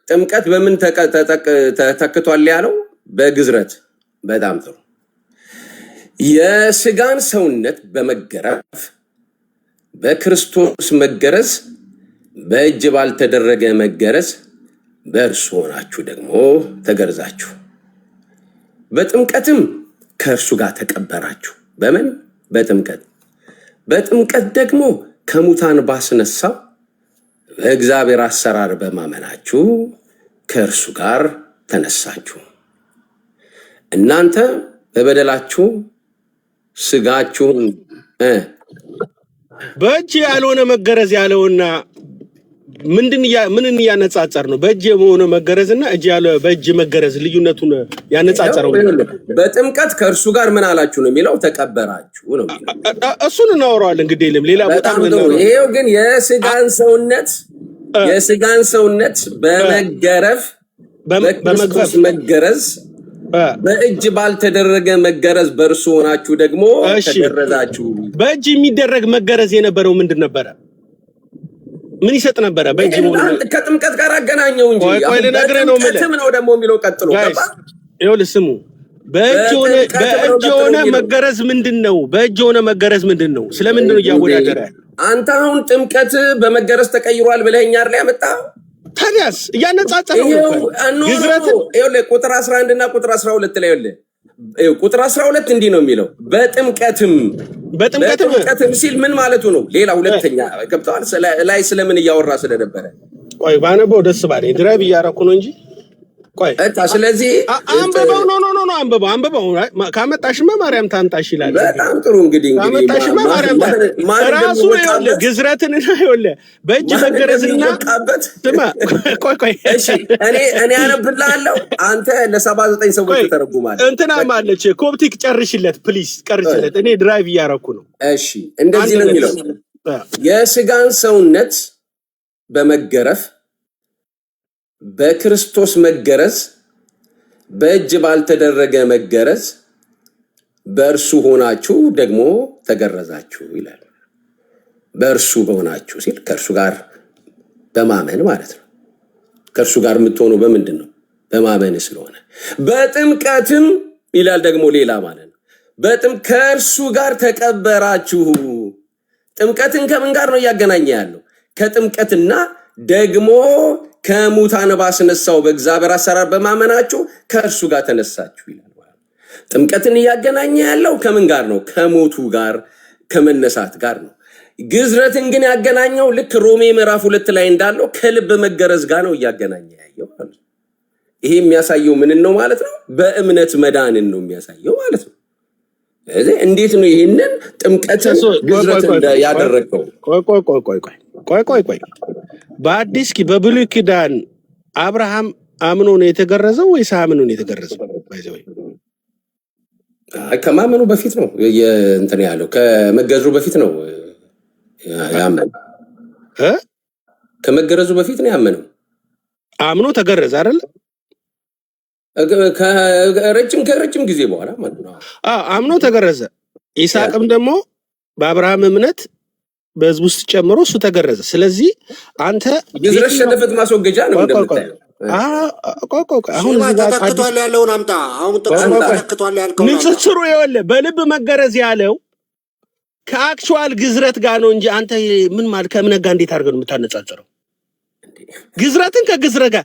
ጥምቀት በምን ተተክቷል ያለው? በግዝረት። በጣም ጥሩ። የስጋን ሰውነት በመገረፍ በክርስቶስ መገረዝ በእጅ ባልተደረገ መገረዝ በእርሱ ሆናችሁ ደግሞ ተገርዛችሁ በጥምቀትም ከእርሱ ጋር ተቀበራችሁ። በምን? በጥምቀት። በጥምቀት ደግሞ ከሙታን ባስነሳው በእግዚአብሔር አሰራር በማመናችሁ ከእርሱ ጋር ተነሳችሁ። እናንተ በበደላችሁ ስጋችሁን በእጅ ያልሆነ መገረዝ ያለውና ምንን ያነጻጸር ነው? በእጅ የሆነ መገረዝና በእጅ መገረዝ ልዩነቱን ያነጻጸረው። በጥምቀት ከእርሱ ጋር ምን አላችሁ ነው የሚለው? ተቀበራችሁ ነው የሚለው። እሱን እናወራዋለን እንግዲህ ሌላ ቦታ ይሄው ግን የስጋን ሰውነት በመገረፍ በክርስቶስ መገረዝ በእጅ ባልተደረገ መገረዝ በእርሱ ሆናችሁ ደግሞ ተገረዛችሁ። በእጅ የሚደረግ መገረዝ የነበረው ምንድን ነበረ? ምን ይሰጥ ነበረ? በእጅ ከጥምቀት ጋር አገናኘው እንጂ ጥምቀትም ነው ደግሞ የሚለው ቀጥሎ። ይኸውልህ ስሙ፣ በእጅ የሆነ መገረዝ ምንድን ነው? በእጅ የሆነ መገረዝ ምንድን ነው? ስለምንድን ነው እያወዳደረ? አንተ አሁን ጥምቀት በመገረዝ ተቀይሯል ብለኸኛል ላይ ያመጣው። ታዲያስ እያነጻጸረው ግዝረትን ቁጥር 11 እና ቁጥር 12 ላይ ይኸውልህ፣ ቁጥር 12 እንዲህ ነው የሚለው በጥምቀትም ሲል ምን ማለቱ ነው? ሌላ ሁለተኛ ገብተዋል ላይ ስለምን እያወራ ስለነበረ ቆይ ባነበው ደስ ባለኝ። ድራይቭ እያደረኩ ነው እንጂ ቆይ ስለዚህ አንበባው አንበባው ካመጣሽማ ማርያም ታምጣሽ ይላል። በጣም ጥሩ እንግዲህ ካመጣሽማ ማርያም ራሱ ይኸውልህ ግዝረትን ይኸውልህ በእጅ መገረዝና ስማ ቆይ እሺ እኔ አነብልሃለሁ አንተ ለ79 ሰዎች ተተረጉማለህ። እንትና ማለች ኮፕቲክ ጨርሽለት ፕሊዝ ጨርሽለት። እኔ ድራይቭ እያደረኩ ነው። እሺ እንደዚህ ነው የሚለው የስጋን ሰውነት በመገረፍ በክርስቶስ መገረዝ በእጅ ባልተደረገ መገረዝ በእርሱ ሆናችሁ ደግሞ ተገረዛችሁ ይላል። በእርሱ በሆናችሁ ሲል ከእርሱ ጋር በማመን ማለት ነው። ከእርሱ ጋር የምትሆኑ በምንድን ነው? በማመን ስለሆነ። በጥምቀትም ይላል ደግሞ ሌላ ማለት ነው። ከእርሱ ጋር ተቀበራችሁ። ጥምቀትን ከምን ጋር ነው እያገናኘ ያለው? ከጥምቀትና ደግሞ ከሙታን ባስነሳው በእግዚአብሔር አሰራር በማመናችሁ ከእርሱ ጋር ተነሳችሁ ይላል። ጥምቀትን እያገናኘ ያለው ከምን ጋር ነው? ከሞቱ ጋር ከመነሳት ጋር ነው። ግዝረትን ግን ያገናኘው ልክ ሮሜ ምዕራፍ 2 ላይ እንዳለው ከልብ መገረዝ ጋር ነው እያገናኘ ያየው ማለት ነው። ይሄ የሚያሳየው ምን ነው ማለት ነው? በእምነት መዳንን ነው የሚያሳየው ማለት ነው። እንዴት ነው ይሄንን ጥምቀትን ግዝረትን ያደረገው? ቆይ በአዲስ በብሉይ ኪዳን አብርሃም አምኖ ነው የተገረዘው ወይስ አምኖ ነው የተገረዘው? ከማመኑ በፊት ነው እንትን ያለው። ከመገረዙ በፊት ነው ያመነው። ከመገረዙ በፊት ነው ያመነው። አምኖ ተገረዘ አይደል? ከረጅም ጊዜ በኋላ ማለት ነው። አምኖ ተገረዘ። ይስሐቅም ደግሞ በአብርሃም እምነት በህዝብ ውስጥ ጨምሮ እሱ ተገረዘ። ስለዚህ አንተ ግዝረት ሸለፈት ማስወገጃ ነው እንደምታየው። አሁን ተተክቷል ያለውን አምጣ። አሁን ተተክቷል ያልከው ንጽጽሩ ይኸውልህ በልብ መገረዝ ያለው ከአክቹዋል ግዝረት ጋር ነው እንጂ አንተ ምን ማለት ከእምነት ጋር እንዴት አድርገህ ነው የምታነጻጽረው? ግዝረትን ከግዝረት ጋር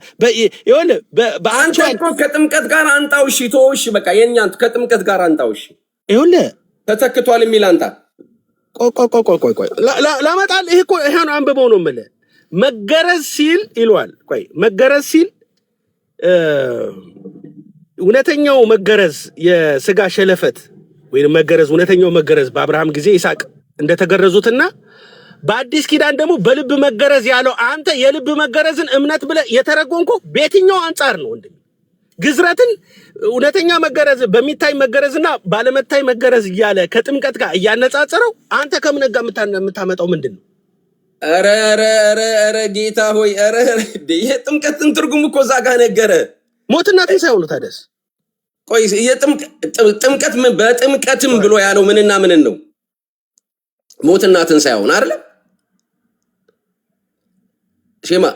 ይኸውልህ በአንቻል ከጥምቀት ጋር አንጣው። እሺ ተወው። በቃ የኛን ከጥምቀት ጋር አንጣው። እሺ ይኸውልህ ተተክቷል የሚል አንጣ። ቆይ ላመጣል። ይሄ እኮ ይሄን አንብበው ነው የምልህ። መገረዝ ሲል ይሏል። ቆይ መገረዝ ሲል እውነተኛው መገረዝ የስጋ ሸለፈት ወይም መገረዝ እውነተኛው መገረዝ በአብርሃም ጊዜ ይስሐቅ እንደተገረዙትና በአዲስ ኪዳን ደግሞ በልብ መገረዝ ያለው አንተ የልብ መገረዝን እምነት ብለህ የተረጎምከው በየትኛው አንጻር ነው እንዴ? ግዝረትን እውነተኛ መገረዝ በሚታይ መገረዝና ባለመታይ መገረዝ እያለ ከጥምቀት ጋር እያነጻጸረው አንተ ከእምነት ጋር የምታመጣው ምንድን ነው? ኧረ ጌታ ሆይ የጥምቀትን ትርጉም እኮ እዛ ጋር ነገረ። ሞትና ትንሣኤ ነው። ታዲያስ ቆይ ጥምቀት በጥምቀትም ብሎ ያለው ምንና ምንን ነው? ሞትና ትንሣኤውን አይደለም ሼማ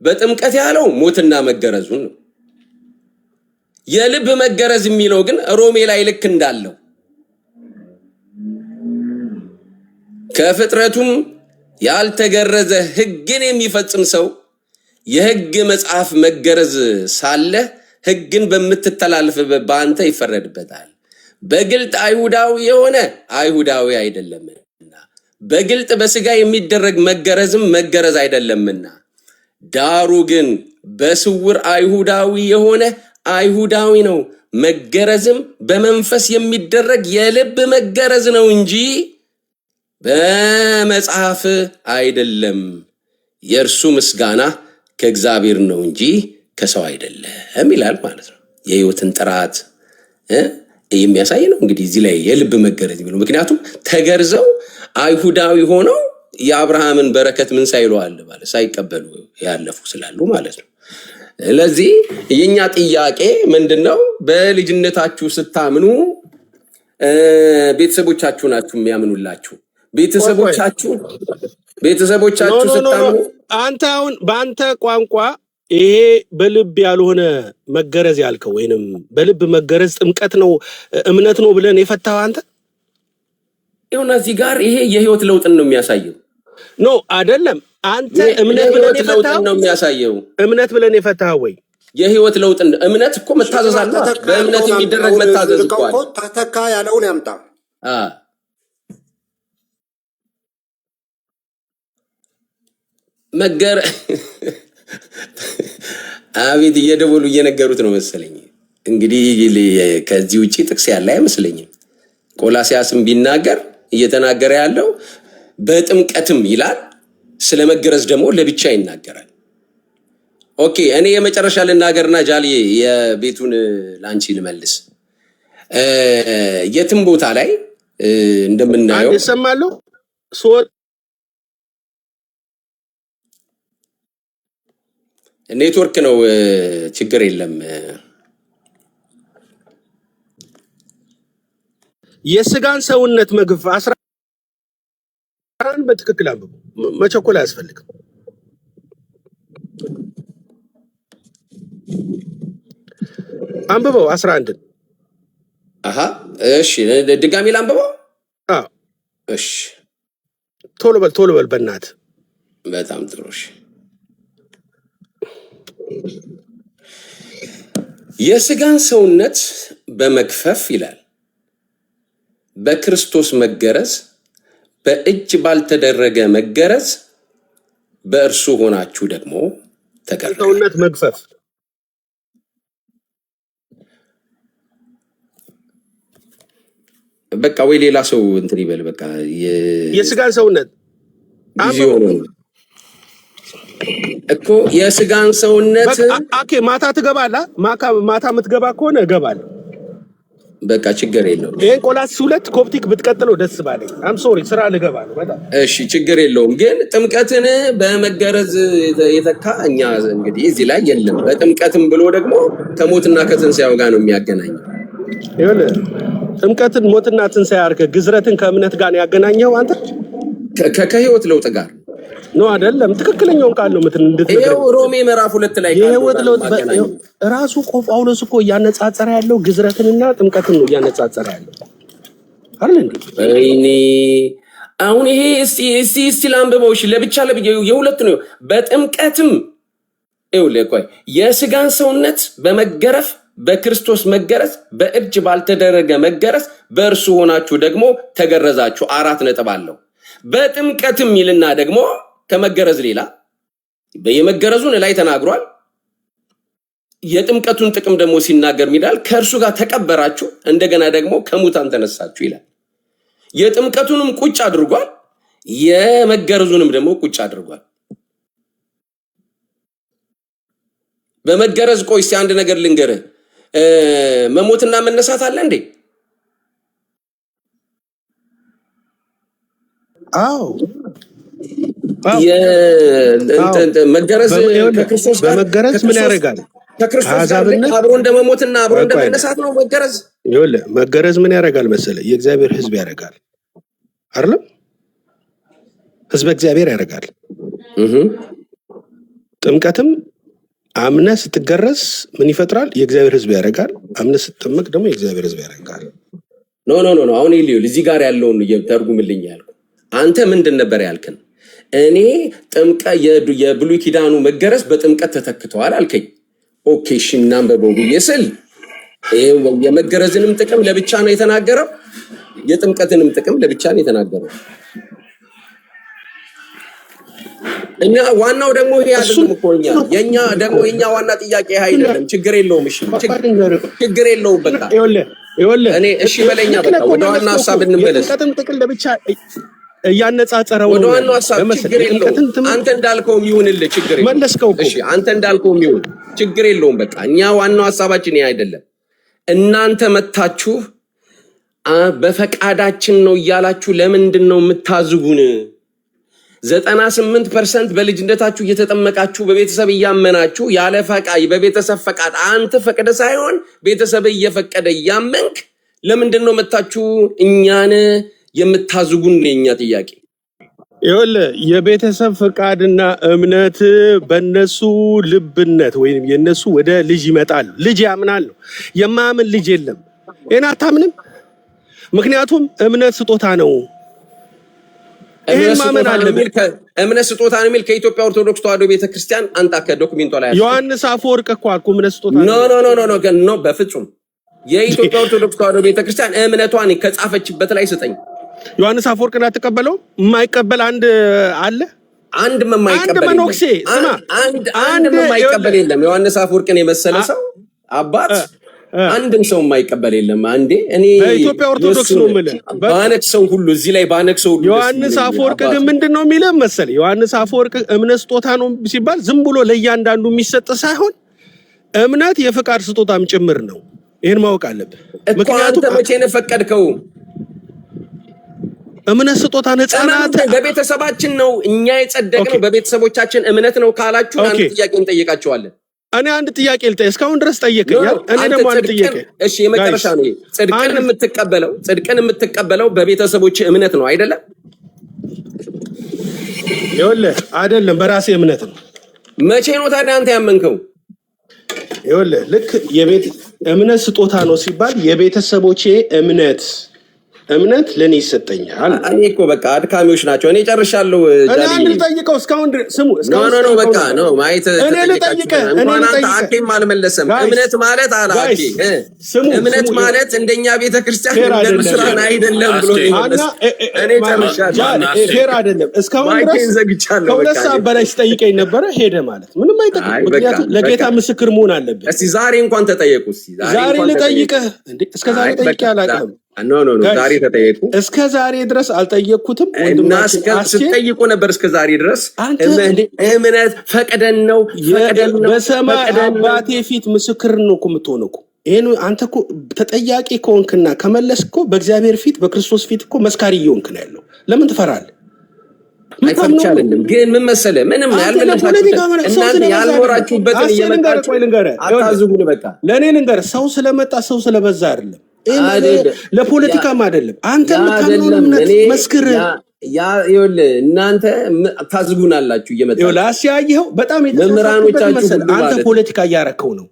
በጥምቀት ያለው ሞትና መገረዙን ነው። የልብ መገረዝ የሚለው ግን ሮሜ ላይ ልክ እንዳለው ከፍጥረቱም ያልተገረዘ ሕግን የሚፈጽም ሰው የሕግ መጽሐፍ መገረዝ ሳለ ሕግን በምትተላለፍበት በአንተ ይፈረድበታል። በግልጥ አይሁዳዊ የሆነ አይሁዳዊ አይደለምና፣ በግልጥ በሥጋ የሚደረግ መገረዝም መገረዝ አይደለምና፣ ዳሩ ግን በስውር አይሁዳዊ የሆነ አይሁዳዊ ነው። መገረዝም በመንፈስ የሚደረግ የልብ መገረዝ ነው እንጂ በመጽሐፍ አይደለም። የእርሱ ምስጋና ከእግዚአብሔር ነው እንጂ ከሰው አይደለም ይላል ማለት ነው። የሕይወትን ጥራት የሚያሳይ ነው። እንግዲህ እዚህ ላይ የልብ መገረዝ የሚለው ምክንያቱም ተገርዘው አይሁዳዊ ሆነው የአብርሃምን በረከት ምን ሳይለዋል ማለት ሳይቀበሉ ያለፉ ስላሉ ማለት ነው። ስለዚህ የኛ ጥያቄ ምንድነው? በልጅነታችሁ ስታምኑ ቤተሰቦቻችሁ ናችሁ የሚያምኑላችሁ። ቤተሰቦቻችሁ ስታምኑ አንተ አሁን በአንተ ቋንቋ ይሄ በልብ ያልሆነ መገረዝ ያልከው ወይንም በልብ መገረዝ ጥምቀት ነው እምነት ነው ብለን የፈታው አንተ ይሁን እዚህ ጋር ይሄ የህይወት ለውጥን ነው የሚያሳየው። ኖ አይደለም። አንተ እምነት ብለን የፈታው ነው የሚያሳየው። እምነት ብለን የፈታው ወይ የህይወት ለውጥን እምነት እኮ መታዘዝ አለ። በእምነት የሚደረግ መታዘዝ እኮ አለ። ተተካ ያለውን ያምጣ። መገረ አቤት እየደወሉ እየነገሩት ነው መሰለኝ። እንግዲህ ከዚህ ውጪ ጥቅስ ያለ አይመስለኝም። ቆላሲያስም ቢናገር እየተናገረ ያለው በጥምቀትም ይላል። ስለ መገረዝ ደግሞ ለብቻ ይናገራል። ኦኬ እኔ የመጨረሻ ልናገርና ጃሊ የቤቱን ላንቺ ልመልስ። የትም ቦታ ላይ እንደምናየው ይሰማለሁ። ኔትወርክ ነው፣ ችግር የለም። የስጋን ሰውነት መግፍ 11 በትክክል አንብቡ። መቸኮል አያስፈልግም። አንብበው 11። አሃ እሺ፣ ድጋሚ ላንብበው። እሺ፣ ቶሎ በል በእናትህ። በጣም ጥሩ። እሺ፣ የስጋን ሰውነት በመግፈፍ ይላል በክርስቶስ መገረዝ በእጅ ባልተደረገ መገረዝ በእርሱ ሆናችሁ ደግሞ ተገረዙ። ሰውነት መግፈፍ በቃ ወይ ሌላ ሰው እንትን ይበል። በቃ የስጋን ሰውነት እኮ የስጋን ሰውነት ኦኬ። ማታ ትገባለህ። ማታ የምትገባ ከሆነ እገባለሁ። በቃ ችግር የለውም። ይሄን ቆላስይስ 2 ኮፕቲክ ብትቀጥለው ደስ ባለኝ። አም ሶሪ ስራ ልገባ ነው በጣም እሺ፣ ችግር የለውም። ግን ጥምቀትን በመገረዝ የተካ እኛ እንግዲህ እዚህ ላይ የለም። በጥምቀትም ብሎ ደግሞ ከሞትና ከትንሣኤው ጋር ነው የሚያገናኘው። ይኸውልህ ጥምቀትን ሞትና ትንሣኤ አድርገህ ግዝረትን ከእምነት ጋር ነው ያገናኘው አንተ ከህይወት ለውጥ ጋር ነው አይደለም? ትክክለኛውን ቃል ነው ይኸው ሮሜ ምዕራፍ 2 ላይ የህይወት ለውጥ ራሱ ጳውሎስ እኮ እያነጻጸረ ያለው ግዝረትንና ጥምቀትን ነው እያነጻጸረ ያለው አይደል እንዴ? እኔ አሁን ይሄ እስቲ ላንብበው። እሺ ለብቻ የሁለት ነው። በጥምቀትም ይኸውልህ ቆይ የስጋን ሰውነት በመገረፍ በክርስቶስ መገረዝ በእጅ ባልተደረገ መገረዝ በእርሱ ሆናችሁ ደግሞ ተገረዛችሁ። 4 ነጥብ አለው። በጥምቀትም ይልና ደግሞ ከመገረዝ ሌላ የመገረዙን ላይ ተናግሯል። የጥምቀቱን ጥቅም ደግሞ ሲናገር ይላል ከእርሱ ጋር ተቀበራችሁ እንደገና ደግሞ ከሙታን ተነሳችሁ ይላል። የጥምቀቱንም ቁጭ አድርጓል፣ የመገረዙንም ደግሞ ቁጭ አድርጓል። በመገረዝ ቆይ እስቲ አንድ ነገር ልንገርህ፣ መሞትና መነሳት አለ እንዴ? አዎ መገረዝ ከክርስቶስ ጋር በመገረዝ ምን ያደርጋል? ከክርስቶስ ጋር አብሮ እንደመሞትና አብሮ እንደመነሳት ነው መገረዝ። ይኸውልህ መገረዝ ምን ያደርጋል መሰለህ? የእግዚአብሔር ሕዝብ ያደርጋል አይደለም? ሕዝበ እግዚአብሔር ያደርጋል። ጥምቀትም አምነህ ስትገረዝ ምን ይፈጥራል? የእግዚአብሔር ሕዝብ ያደርጋል። አምነህ ስትጠመቅ ደግሞ የእግዚአብሔር ሕዝብ ያደርጋል። ኖ ኖ ኖ አሁን ይልዩ እዚህ ጋር ያለውን ተርጉምልኝ ያልኩ አንተ ምንድን ነበር ያልከን? እኔ የብሉይ ኪዳኑ መገረዝ በጥምቀት ተተክተዋል አልከኝ። ኦኬ እሺ እናንበበው ብዬ ስል የመገረዝንም ጥቅም ለብቻ ነው የተናገረው፣ የጥምቀትንም ጥቅም ለብቻ ነው የተናገረው። እኛ ዋናው ደግሞ ይሄ አይደለም እኮ የኛ ደግሞ የኛ ዋና ጥያቄ ይሄ አይደለም። ችግር የለውም። እሺ ችግር የለውም። በቃ እኔ እሺ በለኛ በቃ ወደ ዋና ሐሳብ እንመለስ። ጥቅም ለብቻ እያነጻጸረው ወደ ዋና ሐሳብ ችግር የለውም። አንተ እንዳልከው ይሁንልህ፣ ችግር የለውም። መለስከው እኮ እሺ አንተ እንዳልከው ይሁን፣ ችግር የለውም። በቃ እኛ ዋናው ሐሳባችን ይሄ አይደለም። እናንተ መታችሁ በፈቃዳችን ነው እያላችሁ ለምንድን ነው የምታዝጉን? 98% በልጅነታችሁ እየተጠመቃችሁ በቤተሰብ እያመናችሁ ያለ ፈቃድ በቤተሰብ ፈቃድ አንተ ፈቅደ ሳይሆን ቤተሰብ እየፈቀደ እያመንክ ለምንድን ነው መታችሁ እኛን የምታዝጉን? የኛ ጥያቄ ይኸውልህ የቤተሰብ ፈቃድና እምነት በእነሱ ልብነት ወይም የነሱ ወደ ልጅ ይመጣል። ልጅ ያምናል ነው። የማያምን ልጅ የለም። ይሄን አታምንም? ምክንያቱም እምነት ስጦታ ነው። ይሄን ማመን አለብን። እምነት ስጦታ ነው የሚል ከኢትዮጵያ ኦርቶዶክስ ተዋሕዶ ቤተክርስቲያን አንጣ ከዶክመንቱ ላይ ዮሐንስ አፈወርቅ እኮ አልኩ እምነት ስጦታ ኖ ኖ ኖ ኖ ኖ በፍጹም የኢትዮጵያ ኦርቶዶክስ ተዋሕዶ ቤተክርስቲያን እምነቷን ከጻፈችበት ላይ ስጠኝ። ዮሐንስ አፈወርቅን አትቀበለው? የማይቀበል አንድ አለ? አንድ መነኩሴ ስማ፣ አንድ የማይቀበል የለም። ዮሐንስ አፈወርቅን የመሰለ ሰው አባት አንድም ሰው የማይቀበል የለም። አንዴ እኔ በኢትዮጵያ ኦርቶዶክስ ነው የምልህ ባነክ ሰው ሁሉ እዚህ ላይ ባነክ ሰው ሁሉ ዮሐንስ አፈወርቅ ግን ምንድነው የሚለው መሰለህ? ዮሐንስ አፈወርቅ እምነት ስጦታ ነው ሲባል ዝም ብሎ ለእያንዳንዱ የሚሰጥ ሳይሆን እምነት የፍቃድ ስጦታም ጭምር ነው። ይሄን ማወቅ አለብህ። ምክንያቱም አንተ መቼ ነው ፈቀድከው? እምነት ስጦታ ነፃናት በቤተሰባችን ነው እኛ የጸደቅነው በቤተሰቦቻችን እምነት ነው ካላችሁ አንድ ጥያቄ እንጠይቃቸዋለን። እኔ አንድ ጥያቄ ልጠይቅ። እስካሁን ድረስ ጠየቀኛል። እኔ ደግሞ አንድ ጥያቄ እሺ፣ የመጨረሻ ነው። ጽድቅን የምትቀበለው በቤተሰቦች እምነት ነው አይደለም? ይኸውልህ አይደለም፣ በራሴ እምነት ነው። መቼ ነው ታዲያ አንተ ያመንከው? ይኸውልህ ልክ የቤት እምነት ስጦታ ነው ሲባል የቤተሰቦቼ እምነት ለኔ ይሰጠኛል። እኔ እኮ በቃ አድካሚዎች ናቸው። እኔ ጨርሻለሁ። እኔ አንድ ልጠይቀው እስካሁን ስሙ። ኖ በቃ ነው ማየት እኔ ልጠይቀህ አልመለሰም። እምነት ማለት አላቂ እምነት ማለት እንደኛ ቤተክርስቲያን እንደምስራን አይደለም ብሎ እኔ ጨርሻለሁ። ፌር አይደለም። እስካሁን ድረስ ከሁለት ሰዓት በላይ ሲጠይቀኝ ነበረ። ሄደ ማለት ምንም አይጠቅም። ምክንያቱም ለጌታ ምስክር መሆን አለብን። እስቲ ዛሬ እንኳን ተጠየቁ። ዛሬ ልጠይቅህ እንዴ? እስከ ዛሬ ጠይቄ አላውቅም። ኖ ዛሬ ተጠየቁ። እስከ ዛሬ ድረስ አልጠየቅኩትም። ስትጠይቁ ነበር እስከ ዛሬ ድረስ። እምነት ፈቅደን ነው በሰማይ አባቴ ፊት ምስክር ነው እኮ የምትሆነው እኮ። ይሄን አንተ እኮ ተጠያቂ ከሆንክና ከመለስክ እኮ በእግዚአብሔር ፊት በክርስቶስ ፊት እኮ መስካሪ እየሆንክ ነው ያለው። ለምን ትፈራለህ? አይፈቻልም። ግን ምን መሰለህ ምንም እናንተ ያልኖራችሁበትን እየመጣችሁ አታዝጉን። በቃ ለእኔ ልንገርህ፣ ሰው ስለመጣ ሰው ስለበዛ አይደለም። ለፖለቲካም አይደለም። አንተ የምታምነው እምነት መስክር። ይኸውልህ እናንተ ታዝጉናላችሁ እየመጣችሁ ላስያየኸው በጣም መምህራኖቻችሁ አንተ ፖለቲካ እያረከው ነው።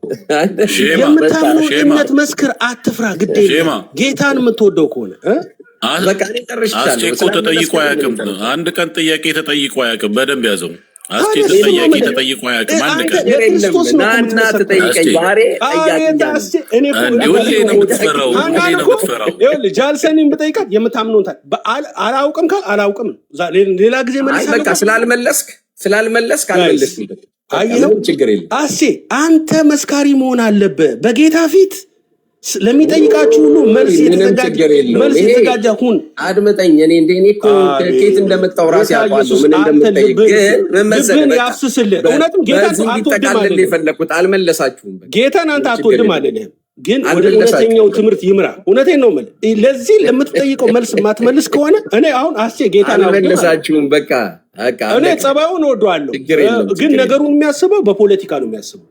የምታምነው እምነት መስክር፣ አትፍራ። ግድ ጌታን የምትወደው ከሆነ በቃ እኔ ጨርሻለሁ። እኮ ተጠይቆ አያውቅም። አንድ ቀን ጥያቄ ተጠይቆ አያውቅም። በደንብ ያዘው። አስቲ ተጠያቂ ተጠይቆ አያውቅም። አንድ ቀን ናና ተጠይቀኝ። ዛሬ ሁሌ ነው የምትፈራው። ጃልሰኒን ብጠይቃት የምታምነውን አላውቅም ካል አላውቅም። ሌላ ጊዜ በቃ ስላልመለስክ አልመለስም። ችግር የለም። አንተ መስካሪ መሆን አለብህ በጌታ ፊት ለሚጠይቃችሁ ሁሉ መልስ የተዘጋጀ ሁን። አድምጠኝ። እኔ እኮ ከየት እንደመጣሁ ራሴ አውቃለሁ። ምን እንደምጠይቅ ግን መሰለህ ያፍስስልህ። እውነትም ጌታን አትወድም አለ። የፈለኩት አልመለሳችሁም። ጌታን አንተ አትወድም አለልህም፣ ግን ወደ እውነተኛው ትምህርት ይምራ። እውነቴን ነው የምልህ። ለዚህ ለምትጠይቀው መልስ የማትመልስ ከሆነ እኔ አሁን ጌታን አልመለሳችሁም። በቃ እኔ ጸባዩን እወደዋለሁ፣ ግን ነገሩን የሚያስበው በፖለቲካ ነው የሚያስበው።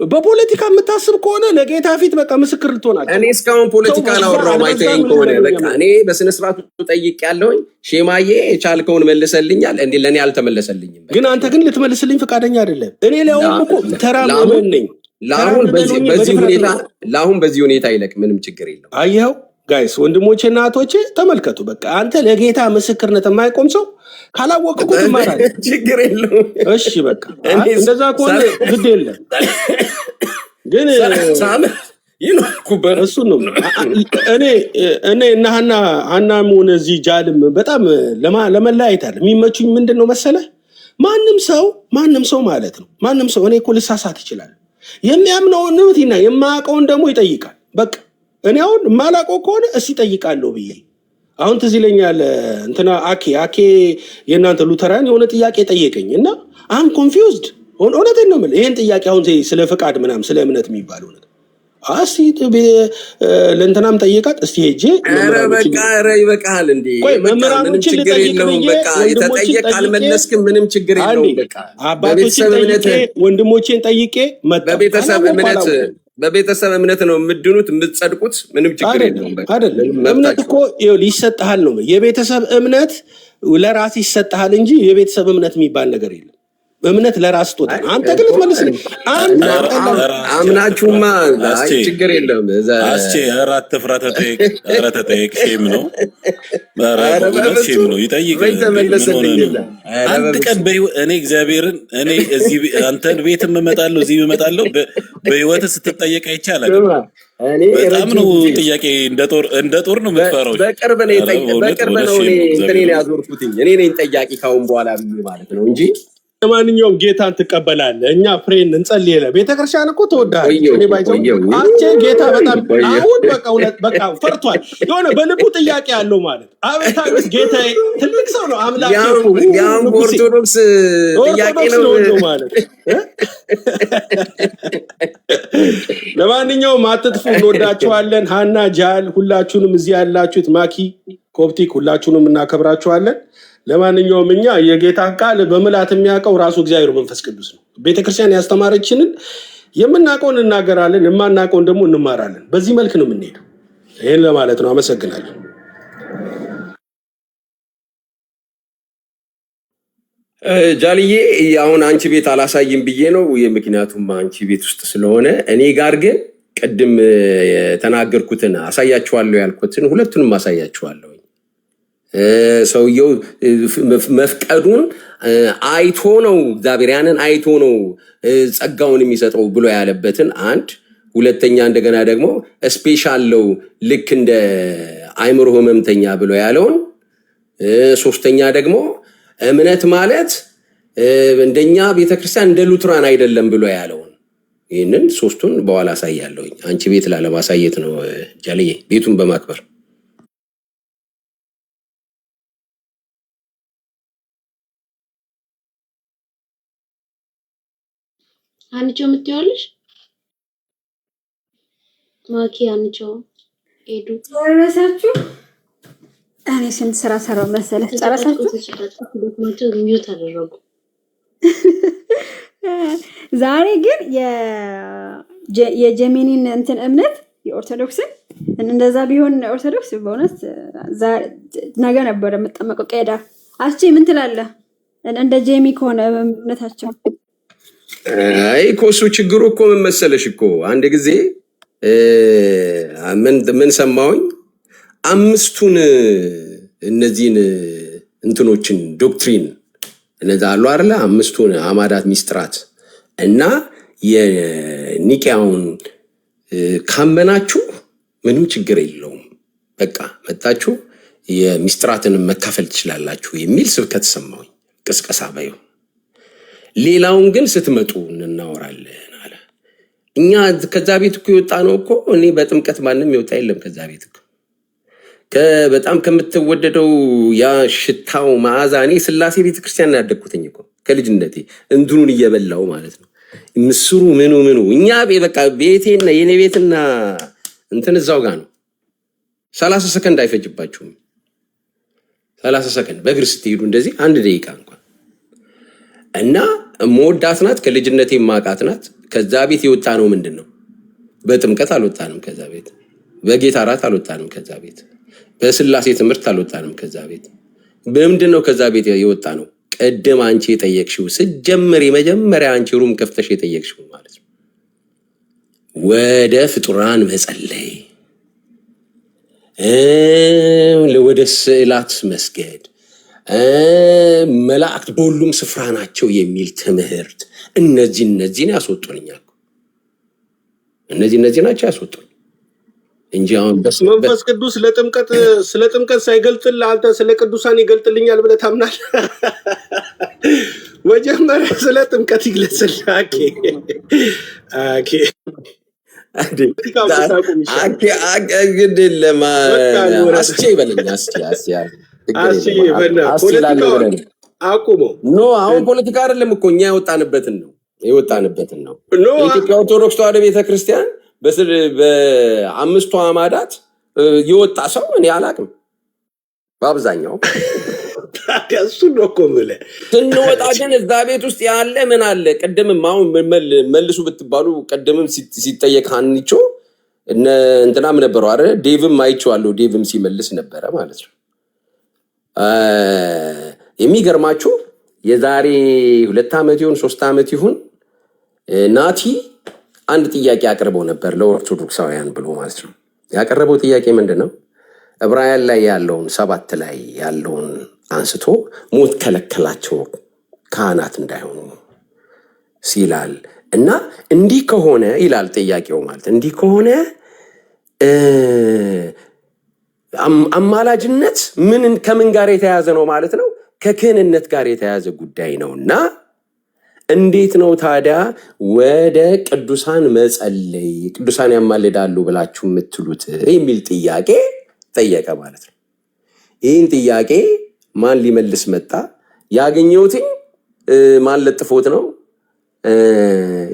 በፖለቲካ የምታስብ ከሆነ ለጌታ ፊት በቃ ምስክር ልትሆናቸው። እኔ እስካሁን ፖለቲካ አላወራሁም። አይተኸኝ ከሆነ በቃ እኔ በስነ ስርዓቱ ጠይቄያለሁኝ። ሼማዬ የቻልከውን መልሰልኛል። እንዴ ለእኔ አልተመለሰልኝም። ግን አንተ ግን ልትመልስልኝ ፈቃደኛ አይደለም። እኔ ሊያውም እኮ ተራምመን ነኝ። ለአሁን በዚህ ሁኔታ ይለቅ፣ ምንም ችግር የለው። አየኸው ጋይስ፣ ወንድሞቼና እህቶቼ ተመልከቱ። በቃ አንተ ለጌታ ምስክርነት የማይቆም ሰው ካላወቅ እኮ ትማራለህ። ችግር የለውም። እሺ በቃ እንደዛ ከሆነ ግድ የለም። ግን እሱን ነው እኔ እና ሀናም ሆነ እዚህ ጃልም በጣም ለመለያየት አለ የሚመቹኝ። ምንድን ነው መሰለህ፣ ማንም ሰው ማለት ነው ማንም ሰው እኔ እኮ ልሳሳት ይችላል። የሚያምነውን ንብትና የማያውቀውን ደግሞ ይጠይቃል። በቃ እኔ አሁን የማላውቀው ከሆነ እስኪ እጠይቃለሁ ብዬ አሁን ትዝ ይለኛል እንትና አኬ የእናንተ ሉተራን የሆነ ጥያቄ ጠየቀኝ እና አም ኮንፊውዝድ። እውነቴን ነው የምልህ። ይህን ጥያቄ አሁን ስለ ፍቃድ ምናምን ስለ እምነት የሚባለው ነገር ለእንትናም ጠይቃት እስቲ ሄጄ ይበቃል እንዴ መምህራኖችን ልጠይቅ አልመለስክም፣ ምንም ችግር የለውም። በቃ አባቶችን ጠይቄ ወንድሞቼን ጠይቄ መጣ። በቤተሰብ እምነት ነው የምድኑት የምትጸድቁት፣ ምንም ችግር የለውም። እምነት እኮ ይሰጥሃል ነው። የቤተሰብ እምነት ለራስ ይሰጥሃል እንጂ የቤተሰብ እምነት የሚባል ነገር የለም። እምነት ለራስ ጦታ። አንተ ግን ልትመልስልኝ አምናችሁማ ችግር የለም። ራት ተፍራ ተጠየቅ ሼም ነው ይጠይቅ። አንድ ቀን እኔ እግዚአብሔርን እኔ እዚህ አንተን ቤትም እመጣለሁ እዚህ እመጣለሁ በህይወት ስትጠየቅ አይቻላል። በጣም ነው ጥያቄ እንደ ጦር ነው የምትፈራው። በቅርብ ነው እኔ ያዞርኩት እኔ ነኝ ጠያቂ ካሁን በኋላ ብዬ ማለት ነው እንጂ ለማንኛውም ጌታን ትቀበላለህ። እኛ ፍሬን እንጸልይልህ። ቤተክርስቲያን እኮ ተወዳለች። እኔ ባይዘው ጌታ በጣም አሁን በቃ ፈርቷል። የሆነ በልቡ ጥያቄ ያለው ማለት አቤት ጌታ ትልቅ ሰው ነው። አምላክ ኦርቶዶክስ ጥያቄ ነው ማለት። ለማንኛውም አትጥፉ፣ እንወዳችኋለን። ሀና ጃል፣ ሁላችሁንም እዚህ ያላችሁት ማኪ ኮፕቲክ፣ ሁላችሁንም እናከብራችኋለን። ለማንኛውም እኛ የጌታን ቃል በምላት የሚያውቀው ራሱ እግዚአብሔር መንፈስ ቅዱስ ነው። ቤተክርስቲያን ያስተማረችንን የምናውቀውን እናገራለን፣ የማናውቀውን ደግሞ እንማራለን። በዚህ መልክ ነው የምንሄደው። ይህን ለማለት ነው። አመሰግናለሁ። ጃልዬ አሁን አንቺ ቤት አላሳይም ብዬ ነው፣ ምክንያቱም አንቺ ቤት ውስጥ ስለሆነ። እኔ ጋር ግን ቅድም የተናገርኩትን አሳያችኋለሁ ያልኩትን ሁለቱንም አሳያችኋለሁ። ሰውየው መፍቀዱን አይቶ ነው እግዚአብሔር ያንን አይቶ ነው ጸጋውን የሚሰጠው ብሎ ያለበትን አንድ። ሁለተኛ እንደገና ደግሞ ስፔሻል ነው ልክ እንደ አእምሮ ህመምተኛ ብሎ ያለውን። ሶስተኛ ደግሞ እምነት ማለት እንደኛ ቤተክርስቲያን እንደ ሉትራን አይደለም ብሎ ያለውን። ይህንን ሶስቱን በኋላ አሳያለሁኝ። አንቺ ቤት ላለማሳየት ነው ጃልዬ፣ ቤቱን በማክበር አንቺ የምትይዋለሽ ማኪ አንቺ ኤዱ ጨረሳችሁ? እኔ ስንት ስራ ሰራው መሰለህ? ጨረሳችሁ? ሚዩት አደረጉ። ዛሬ ግን የጀሚኒን እንትን እምነት የኦርቶዶክስን እንደዛ ቢሆን ኦርቶዶክስ በእውነት ነገ ነበር የምጠመቀው። ቀዳ አስቼ ምን ትላለህ? እንደ ጄሚ ከሆነ እምነታቸው አይ ኮሱ ችግሩ እኮ ምን መሰለሽ እኮ አንድ ጊዜ ምን ሰማሁኝ፣ አምስቱን እነዚህን እንትኖችን ዶክትሪን እነዛ አሉ አይደለ፣ አምስቱን አማዳት ሚስጥራት እና የኒቂያውን ካመናችሁ ምንም ችግር የለውም፣ በቃ መጣችሁ የሚስጥራትን መካፈል ትችላላችሁ የሚል ስብከት ሰማሁኝ፣ ቅስቀሳ ባዩ። ሌላውን ግን ስትመጡ እናወራለን አለ። እኛ ከዛ ቤት እኮ የወጣ ነው እኮ እኔ በጥምቀት ማንም ይወጣ የለም ከዛ ቤት እኮ በጣም ከምትወደደው ያ ሽታው መዓዛ። እኔ ስላሴ ቤተክርስቲያን ያደግኩትኝ እኮ ከልጅነቴ እንትኑን እየበላው ማለት ነው፣ ምስሩ ምኑ እኛ በቃ ቤቴና የኔ ቤትና እንትን እዛው ጋር ነው። 30 ሰከንድ አይፈጅባችሁም። 30 ሰከንድ በእግር ስትሄዱ እንደዚህ 1 ደቂቃ እንኳን እና መወዳት ናት። ከልጅነቴ ማቃት ናት። ከዛ ቤት የወጣ ነው ምንድነው? በጥምቀት አልወጣንም ከዛ ቤት፣ በጌታ ራት አልወጣንም ከዛ ቤት፣ በስላሴ ትምህርት አልወጣንም ከዛ ቤት። በምንድነው ከዛ ቤት የወጣ ነው? ቀደም አንቺ የጠየቅሽው ስጀምር የመጀመሪያ አንቺ ሩም ከፍተሽ የጠየቅሽው ማለት ነው። ወደ ፍጡራን መጸለይ፣ ወደ ስዕላት መስገድ፣ መላእክት በሁሉም ስፍራ ናቸው የሚል ትምህርት፣ እነዚህን ያስወጡልኛል። እነዚህ ናቸው ያስወጡኝ እንጂ አሁን መንፈስ ቅዱስ ስለ ጥምቀት ሳይገልጥልህ አንተ ስለ ቅዱሳን ይገልጥልኛል ብለህ ታምናለህ? መጀመሪያ ስለ ጥምቀት ይግለጽልህ። አሁን ፖለቲካ አይደለም እኮ እኛ የወጣንበትን ነው የኢትዮጵያ ኦርቶዶክስ ተዋሕዶ ቤተክርስቲያን በአምስቱ አዕማዳት የወጣ ሰው እኔ አላቅም። በአብዛኛው እሱ ነው እኮ የምልህ። ስንወጣ ግን እዛ ቤት ውስጥ ያለ ምን አለ? ቅድምም አሁን መልሱ ብትባሉ ቅድምም ሲጠየቅ ሀኒቾ እንትናም ነበረው አይደል? ዴቭም አይቼዋለሁ። ዴቭም ሲመልስ ነበረ ማለት ነው። የሚገርማችሁ የዛሬ 2 ዓመት ይሁን 3 ዓመት ይሁን ናቲ አንድ ጥያቄ አቅርበው ነበር ለኦርቶዶክሳውያን ብሎ ማለት ነው። ያቀረበው ጥያቄ ምንድነው? ዕብራውያን ላይ ያለውን 7 ላይ ያለውን አንስቶ ሞት ከለከላቸው ካህናት እንዳይሆኑ ሲላል እና እንዲህ ከሆነ ይላል ጥያቄው ማለት እንዲህ ከሆነ አማላጅነት ከምን ጋር የተያዘ ነው ማለት ነው? ከክህንነት ጋር የተያዘ ጉዳይ ነውና እንዴት ነው ታዲያ ወደ ቅዱሳን መጸለይ ቅዱሳን ያማልዳሉ ብላችሁ የምትሉት የሚል ጥያቄ ጠየቀ ማለት ነው። ይህን ጥያቄ ማን ሊመልስ መጣ? ያገኘሁትኝ ማን ለጥፎት ነው?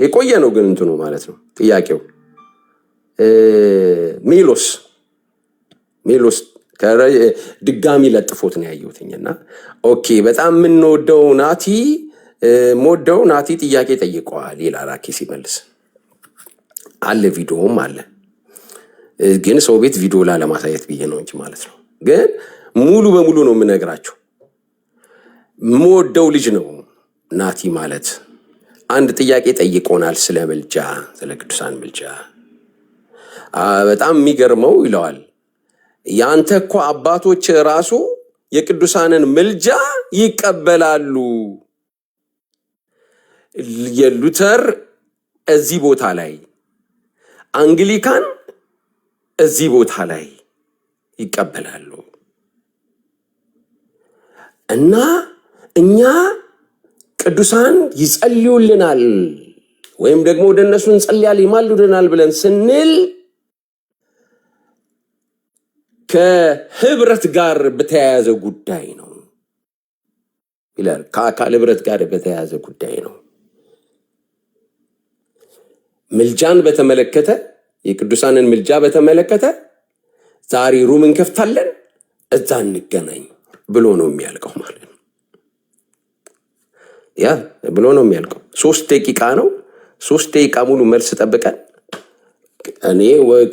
የቆየ ነው ግን እንትኑ ማለት ነው ጥያቄው ሜሎስ ድጋሚ ለጥፎት ነው ያየሁትኝና ኦኬ በጣም የምንወደው ናቲ ጥያቄ ጠይቀዋል ይላል አኬ ሲመልስ አለ። ቪዲዮም አለ ግን ሰው ቤት ቪዲዮ ላለማሳየት ብዬ ነው እንጂ ማለት ነው። ግን ሙሉ በሙሉ ነው የምነግራችሁ። የምወደው ልጅ ነው ናቲ ማለት አንድ ጥያቄ ጠይቆናል ስለ ምልጃ፣ ስለ ቅዱሳን ምልጃ። በጣም የሚገርመው ይለዋል ያንተ እኮ አባቶች ራሱ የቅዱሳንን ምልጃ ይቀበላሉ። የሉተር እዚህ ቦታ ላይ፣ አንግሊካን እዚህ ቦታ ላይ ይቀበላሉ እና እኛ ቅዱሳን ይጸልዩልናል ወይም ደግሞ ወደ እነሱ እንጸልያለን ይማልዱልናል ብለን ስንል ከህብረት ጋር በተያያዘ ጉዳይ ነው ይላል። ከአካል ህብረት ጋር በተያያዘ ጉዳይ ነው። ምልጃን በተመለከተ የቅዱሳንን ምልጃ በተመለከተ ዛሬ ሩም እንከፍታለን እዛ እንገናኝ ብሎ ነው የሚያልቀው ማለት ነው። ያ ብሎ ነው የሚያልቀው። 3 ደቂቃ ነው። 3 ደቂቃ ሙሉ መልስ ጠብቀን እኔ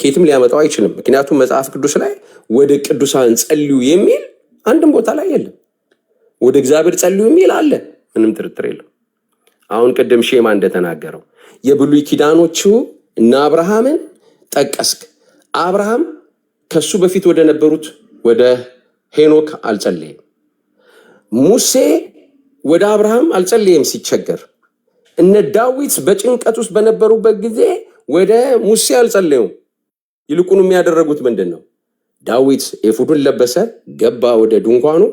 ኬትም ሊያመጣው አይችልም። ምክንያቱም መጽሐፍ ቅዱስ ላይ ወደ ቅዱሳን ጸልዩ የሚል አንድም ቦታ ላይ የለም። ወደ እግዚአብሔር ጸልዩ የሚል አለ፣ ምንም ጥርጥር የለም። አሁን ቅድም ሼማ እንደተናገረው የብሉይ ኪዳኖቹ እና አብርሃምን ጠቀስክ። አብርሃም ከሱ በፊት ወደ ነበሩት ወደ ሄኖክ አልጸለየም። ሙሴ ወደ አብርሃም አልጸለየም ሲቸገር። እነ ዳዊት በጭንቀት ውስጥ በነበሩበት ጊዜ ወደ ሙሴ አልጸለዩም። ይልቁኑ የሚያደረጉት ምንድን ነው? ዳዊት ኤፉዱን ለበሰ፣ ገባ ወደ ድንኳኑ።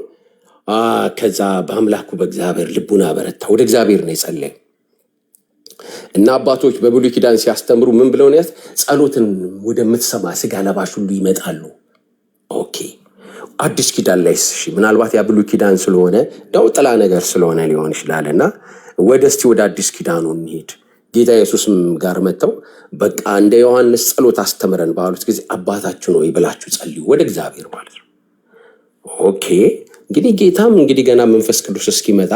ከዛ በአምላኩ በእግዚአብሔር ልቡን አበረታ፣ ወደ እግዚአብሔር ነው የጸለየ። እና አባቶች በብሉይ ኪዳን ሲያስተምሩ ምን ብለው ነው? ጸሎትን ወደምትሰማ ስጋ ለባሽ ሁሉ ይመጣሉ። ኦኬ አዲስ ኪዳን ላይ ምናልባት ያ ብሉይ ኪዳን ስለሆነ ዳው ጥላ ነገር ስለሆነ ሊሆን ይችላልና ወደ አዲስ ኪዳኑ እንሂድ። ጌታ ኢየሱስም ጋር መጥተው በቃ እንደ ዮሐንስ ጸሎት አስተምረን ባሉት ጊዜ አባታችን ሆይ ብላችሁ ጸልዩ ወደ እግዚአብሔር ማለት ነው። ኦኬ እንግዲህ ጌታም እንግዲህ ገና መንፈስ ቅዱስ እስኪመጣ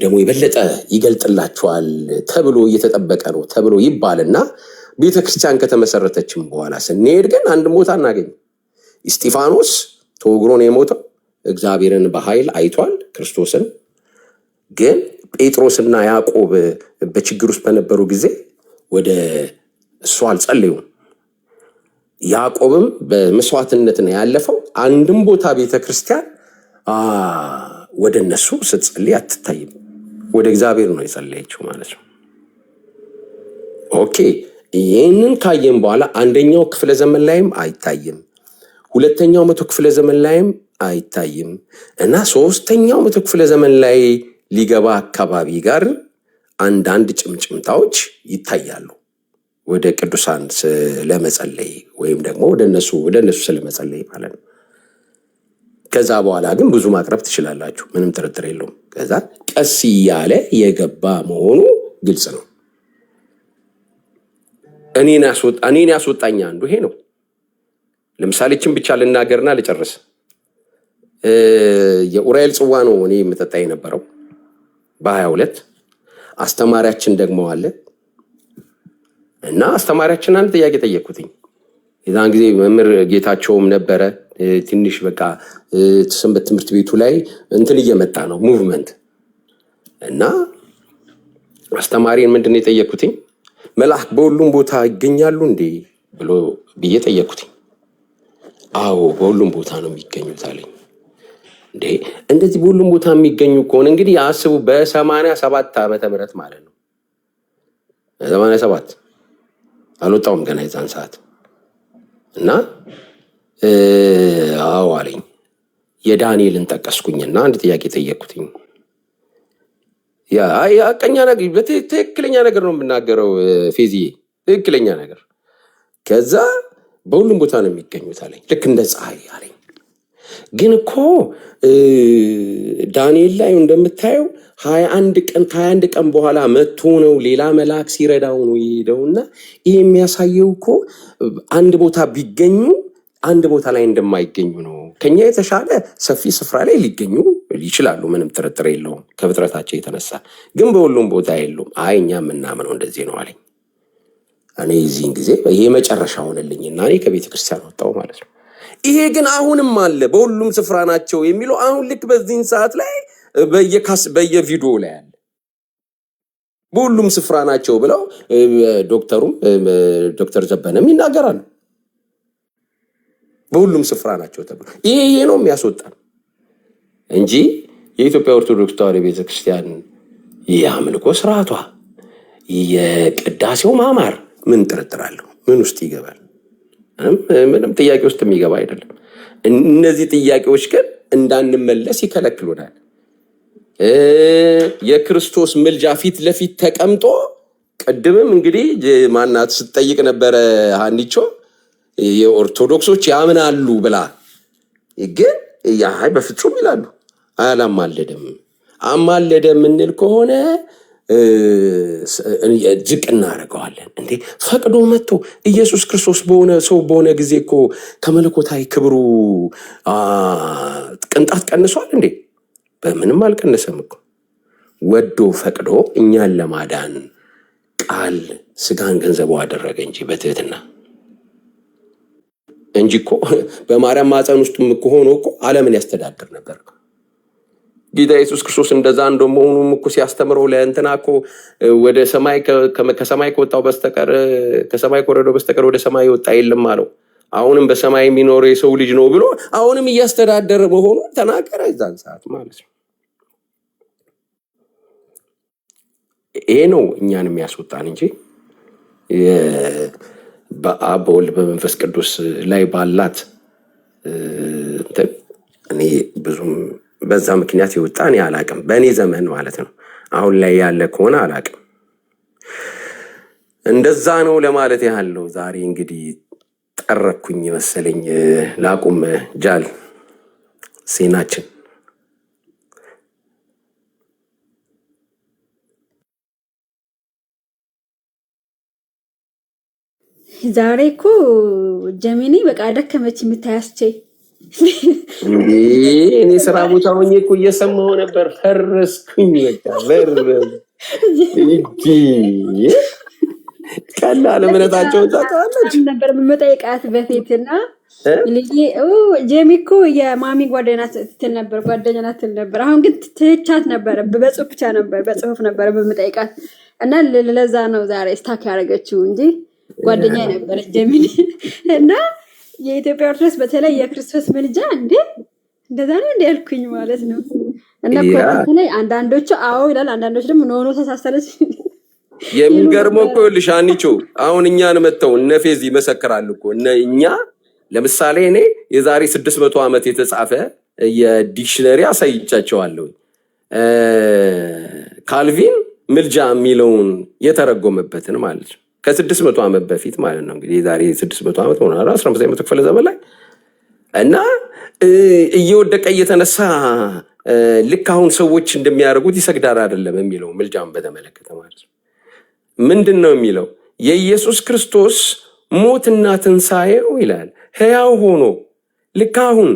ደግሞ የበለጠ ይገልጥላችኋል ተብሎ እየተጠበቀ ነው ተብሎ ይባልና ቤተክርስቲያን ከተመሰረተችም በኋላ ስንሄድ ግን አንድ ቦታ እናገኝ። እስጢፋኖስ ተወግሮ ነው የሞተው። እግዚአብሔርን በኃይል አይቷል ክርስቶስን። ግን ጴጥሮስና ያዕቆብ በችግር ውስጥ በነበሩ ጊዜ ወደ እሱ አልጸለዩም። ያዕቆብም በመስዋዕትነት ነው ያለፈው። አንድም ቦታ ቤተክርስቲያን ወደ እነሱ ስትጸልይ አትታይም። ወደ እግዚአብሔር ነው የጸለየችው ማለት ነው። ኦኬ ይህንን ካየም በኋላ አንደኛው ክፍለ ዘመን ላይም አይታይም፣ ሁለተኛው መቶ ክፍለ ዘመን ላይም አይታይም እና ሶስተኛው መቶ ክፍለ ዘመን ላይ ሊገባ አካባቢ ጋር አንዳንድ ጭምጭምታዎች ይታያሉ ወደ ቅዱሳን ስለመጸለይ ወይም ደግሞ ወደ እነሱ ስለመጸለይ ማለት ነው። ከዛ በኋላ ግን ብዙ ማቅረብ ትችላላችሁ፣ ምንም ጥርጥር የለውም። ከዛ ቀስ እያለ የገባ መሆኑ ግልጽ ነው። እኔን ያስወጣኝ አንዱ ይሄ ነው። ለምሳሌችን ብቻ ልናገርና ልጨርስ። የኡራኤል ጽዋ ነው እኔ የምጠጣ የነበረው በ22 አስተማሪያችን ደግሞ አለ እና አስተማሪያችን አንድ ጥያቄ ጠየቅኩትኝ። የዛን ጊዜ መምህር ጌታቸውም ነበረ። ትንሽ በቃ ሰንበት ትምህርት ቤቱ ላይ እንትን እየመጣ ነው ሙቭመንት እና አስተማሪን ምንድን ነው የጠየቅኩትኝ? መልአክ በሁሉም ቦታ ይገኛሉ እንዴ ብዬ ጠየቅኩትኝ። አዎ በሁሉም ቦታ ነው የሚገኙት አለኝ። እንዴ እንደዚህ በሁሉም ቦታ የሚገኙ ከሆነ እንግዲህ አስቡ፣ በ87 ዓመተ ምህረት ማለት ነው። 87 አልወጣውም ገና የዛን ሰዓት እና አዎ አለኝ። የዳንኤልን ጠቀስኩኝና አንድ ጥያቄ ጠየቅኩትኝ። ቀኛ ነገር ትክክለኛ ነገር ነው የምናገረው ፌዚዬ፣ ትክክለኛ ነገር። ከዛ በሁሉም ቦታ ነው የሚገኙት አለኝ፣ ልክ እንደ ፀሐይ አለኝ። ግን እኮ ዳንኤል ላይ እንደምታየው 21 ቀን በኋላ መጥቶ ነው ሌላ መልአክ ሲረዳው ነው የሄደውና ይህ የሚያሳየው እኮ አንድ ቦታ ቢገኙ አንድ ቦታ ላይ እንደማይገኙ ነው። ከኛ የተሻለ ሰፊ ስፍራ ላይ ሊገኙ ይችላሉ፣ ምንም ጥርጥር የለውም ከፍጥረታቸው የተነሳ። ግን በሁሉም ቦታ የሉም። እኛ የምናምነው እንደዚህ ነው አለኝ። እኔ የዚህን ጊዜ ይሄ መጨረሻ ሆነልኝና እኔ ከቤተ ክርስቲያን ወጣሁ ማለት ነው። ይሄ ግን አሁንም አለ፣ በሁሉም ስፍራ ናቸው የሚለው አሁን ልክ በዚህን ሰዓት ላይ በየቪዲዮ ላይ አለ። በሁሉም ስፍራ ናቸው ብለው ዶክተር ዘበነም ይናገራሉ። በሁሉም ስፍራ ናቸው ተብሎ ይሄ ነው የሚያስወጣን እንጂ የኢትዮጵያ ኦርቶዶክስ ተዋሕዶ ቤተክርስቲያን የአምልኮ ስርዓቷ የቅዳሴው ማማር ምን ጥርጥር አለው? ምን ውስጥ ይገባል? ምንም ጥያቄ ውስጥ የሚገባ አይደለም። እነዚህ ጥያቄዎች ግን እንዳንመለስ ይከለክሉናል። የክርስቶስ ምልጃ ፊት ለፊት ተቀምጦ ቅድምም እንግዲህ ማናት ስትጠይቅ ነበረ ሀኒቾ፣ የኦርቶዶክሶች ያምናሉ ብላ፣ ግን በፍጹም ይላሉ አላማለደም። አማለደ የምንል ከሆነ ዝቅ እናደርገዋለን። እንዴ ፈቅዶ መጥቶ ኢየሱስ ክርስቶስ ሰው በሆነ ጊዜ እኮ ከመለኮታዊ ክብሩ ቅንጣት ቀንሷል እንዴ? በምንም አልቀነሰም እኮ። ወዶ ፈቅዶ እኛን ለማዳን ቃል ስጋን ገንዘቡ አደረገ እንጂ በትህትና እንጂ እኮ በማርያም ማፀን ውስጥ እኮ ሆኖ እኮ ዓለምን ያስተዳድር ነበር። ጌታ ኢየሱስ ክርስቶስ እንደዛ እንደመሆኑም እኮ ሲያስተምረው ለእንትና እኮ ወደ ሰማይ ከሰማይ ከወጣው በስተቀር ከሰማይ ከወረደው በስተቀር ወደ ሰማይ የወጣ የለም አለው። አሁንም በሰማይ የሚኖረው የሰው ልጅ ነው ብሎ አሁንም እያስተዳደረ መሆኑ ተናገረ እዛን ሰዓት ማለት ነው። ይሄ ነው እኛን የሚያስወጣን እንጂ በአብ በወልድ በመንፈስ ቅዱስ ላይ ባላት እኔ ብዙም በዛ ምክንያት የወጣ እኔ አላቅም። በእኔ ዘመን ማለት ነው። አሁን ላይ ያለ ከሆነ አላቅም። እንደዛ ነው ለማለት ያለው። ዛሬ እንግዲህ ጠረኩኝ መሰለኝ። ላቁም ጃል ሴናችን ዛሬ እኮ ጀሚኒ በቃ ደከመች የምታያስቼ እኔ ስራ ቦታ ሆኜ እኮ እየሰማሁ ነበር። ፈረስኩኝ በቃ ፈረስ ቀላል እምነታቸውን ታውቃለች ነበር የምጠይቃት በፊትና ጄሚ እኮ የማሚ ጓደኛ ናት ትል ነበር። አሁን ግን ትቻት ነበረ። በጽሁፍ ነበር በምጠይቃት እና ለዛ ነው ዛሬ ስታክ ያደረገችው እንጂ ጓደኛ ነበረች ጄሚ። እና የኢትዮጵያ ኦርቶዶክስ በተለይ የክርስቶስ ምልጃ እንደዛ ነው ያልኩኝ ማለት ነው። እና በተለይ አንዳንዶቹ አዎ ይላል፣ አንዳንዶቹ ደግሞ ኖ ተሳሰለች። የሚገርመው እኮ ልሽ አንቺ አሁን እኛን መተው እነፌዝ ይመሰክራሉ እኮ እኛ ለምሳሌ እኔ የዛሬ 600 ዓመት የተጻፈ የዲክሽነሪ አሳይቻቸዋለሁ። ካልቪን ምልጃ የሚለውን የተረጎመበትን ማለት ነው። ከ600 ዓመት በፊት ማለት ነው። እንግዲህ የዛሬ 600 ዓመት ሆነ 15 ክፍለ ዘመን ላይ እና እየወደቀ እየተነሳ ልክ አሁን ሰዎች እንደሚያደርጉት ይሰግዳል አይደለም የሚለው ምልጃን በተመለከተ ማለት ነው። ምንድን ነው የሚለው? የኢየሱስ ክርስቶስ ሞትና ትንሣኤው ይላል ሕያው ሆኖ ልክ አሁን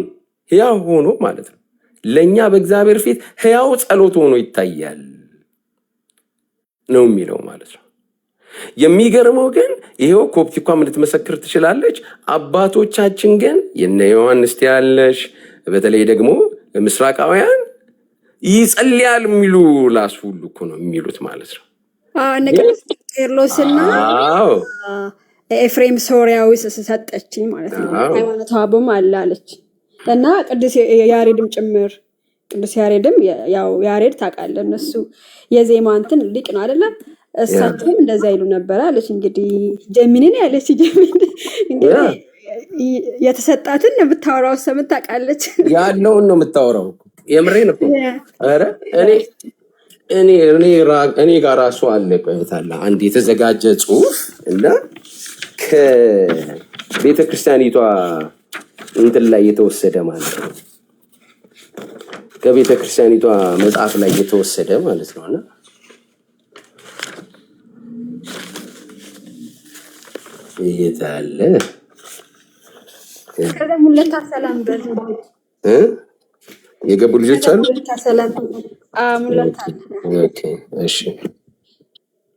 ሕያው ሆኖ ማለት ነው ለእኛ በእግዚአብሔር ፊት ሕያው ጸሎት ሆኖ ይታያል ነው የሚለው ማለት ነው። የሚገርመው ግን ይሄው ኮፕቲኳ ምን ልትመሰክር ትችላለች። አባቶቻችን ግን የነ ዮሐንስ ያለሽ በተለይ ደግሞ ምስራቃውያን ይጸልያል የሚሉ ላስ ሁሉ እኮ ነው የሚሉት ማለት ነው። ቅዱስ ቄርሎስና ኤፍሬም ሶሪያዊ ሰጠችኝ ማለት ነው። ሃይማኖት አበም አላለች እና ቅዱስ ያሬድም ጭምር ቅዱስ ያሬድም ያው ያሬድ ታውቃለህ እነሱ የዜማ እንትን ሊቅ ነው አይደለም? እሳቸውም እንደዛ ይሉ ነበር አለች። እንግዲህ ጀሚኒን ያለች ጀሚኒ እንግዲህ የተሰጣትን ብታወራው ሰምን ታውቃለች። ያለውን ነው የምታወራው። የምሬን እኮ ኧረ እኔ ጋር ራሱ አለ ቆይታለ አንድ የተዘጋጀ ጽሁፍ እና ከቤተ ክርስቲያኒቷ እንትን ላይ የተወሰደ ማለት ነው። ከቤተ ክርስቲያኒቷ መጽሐፍ ላይ የተወሰደ ማለት ነውና ይሄታለ ከደሙለታ ሰላም በል የገቡ ልጆች አሉ። ኦኬ እሺ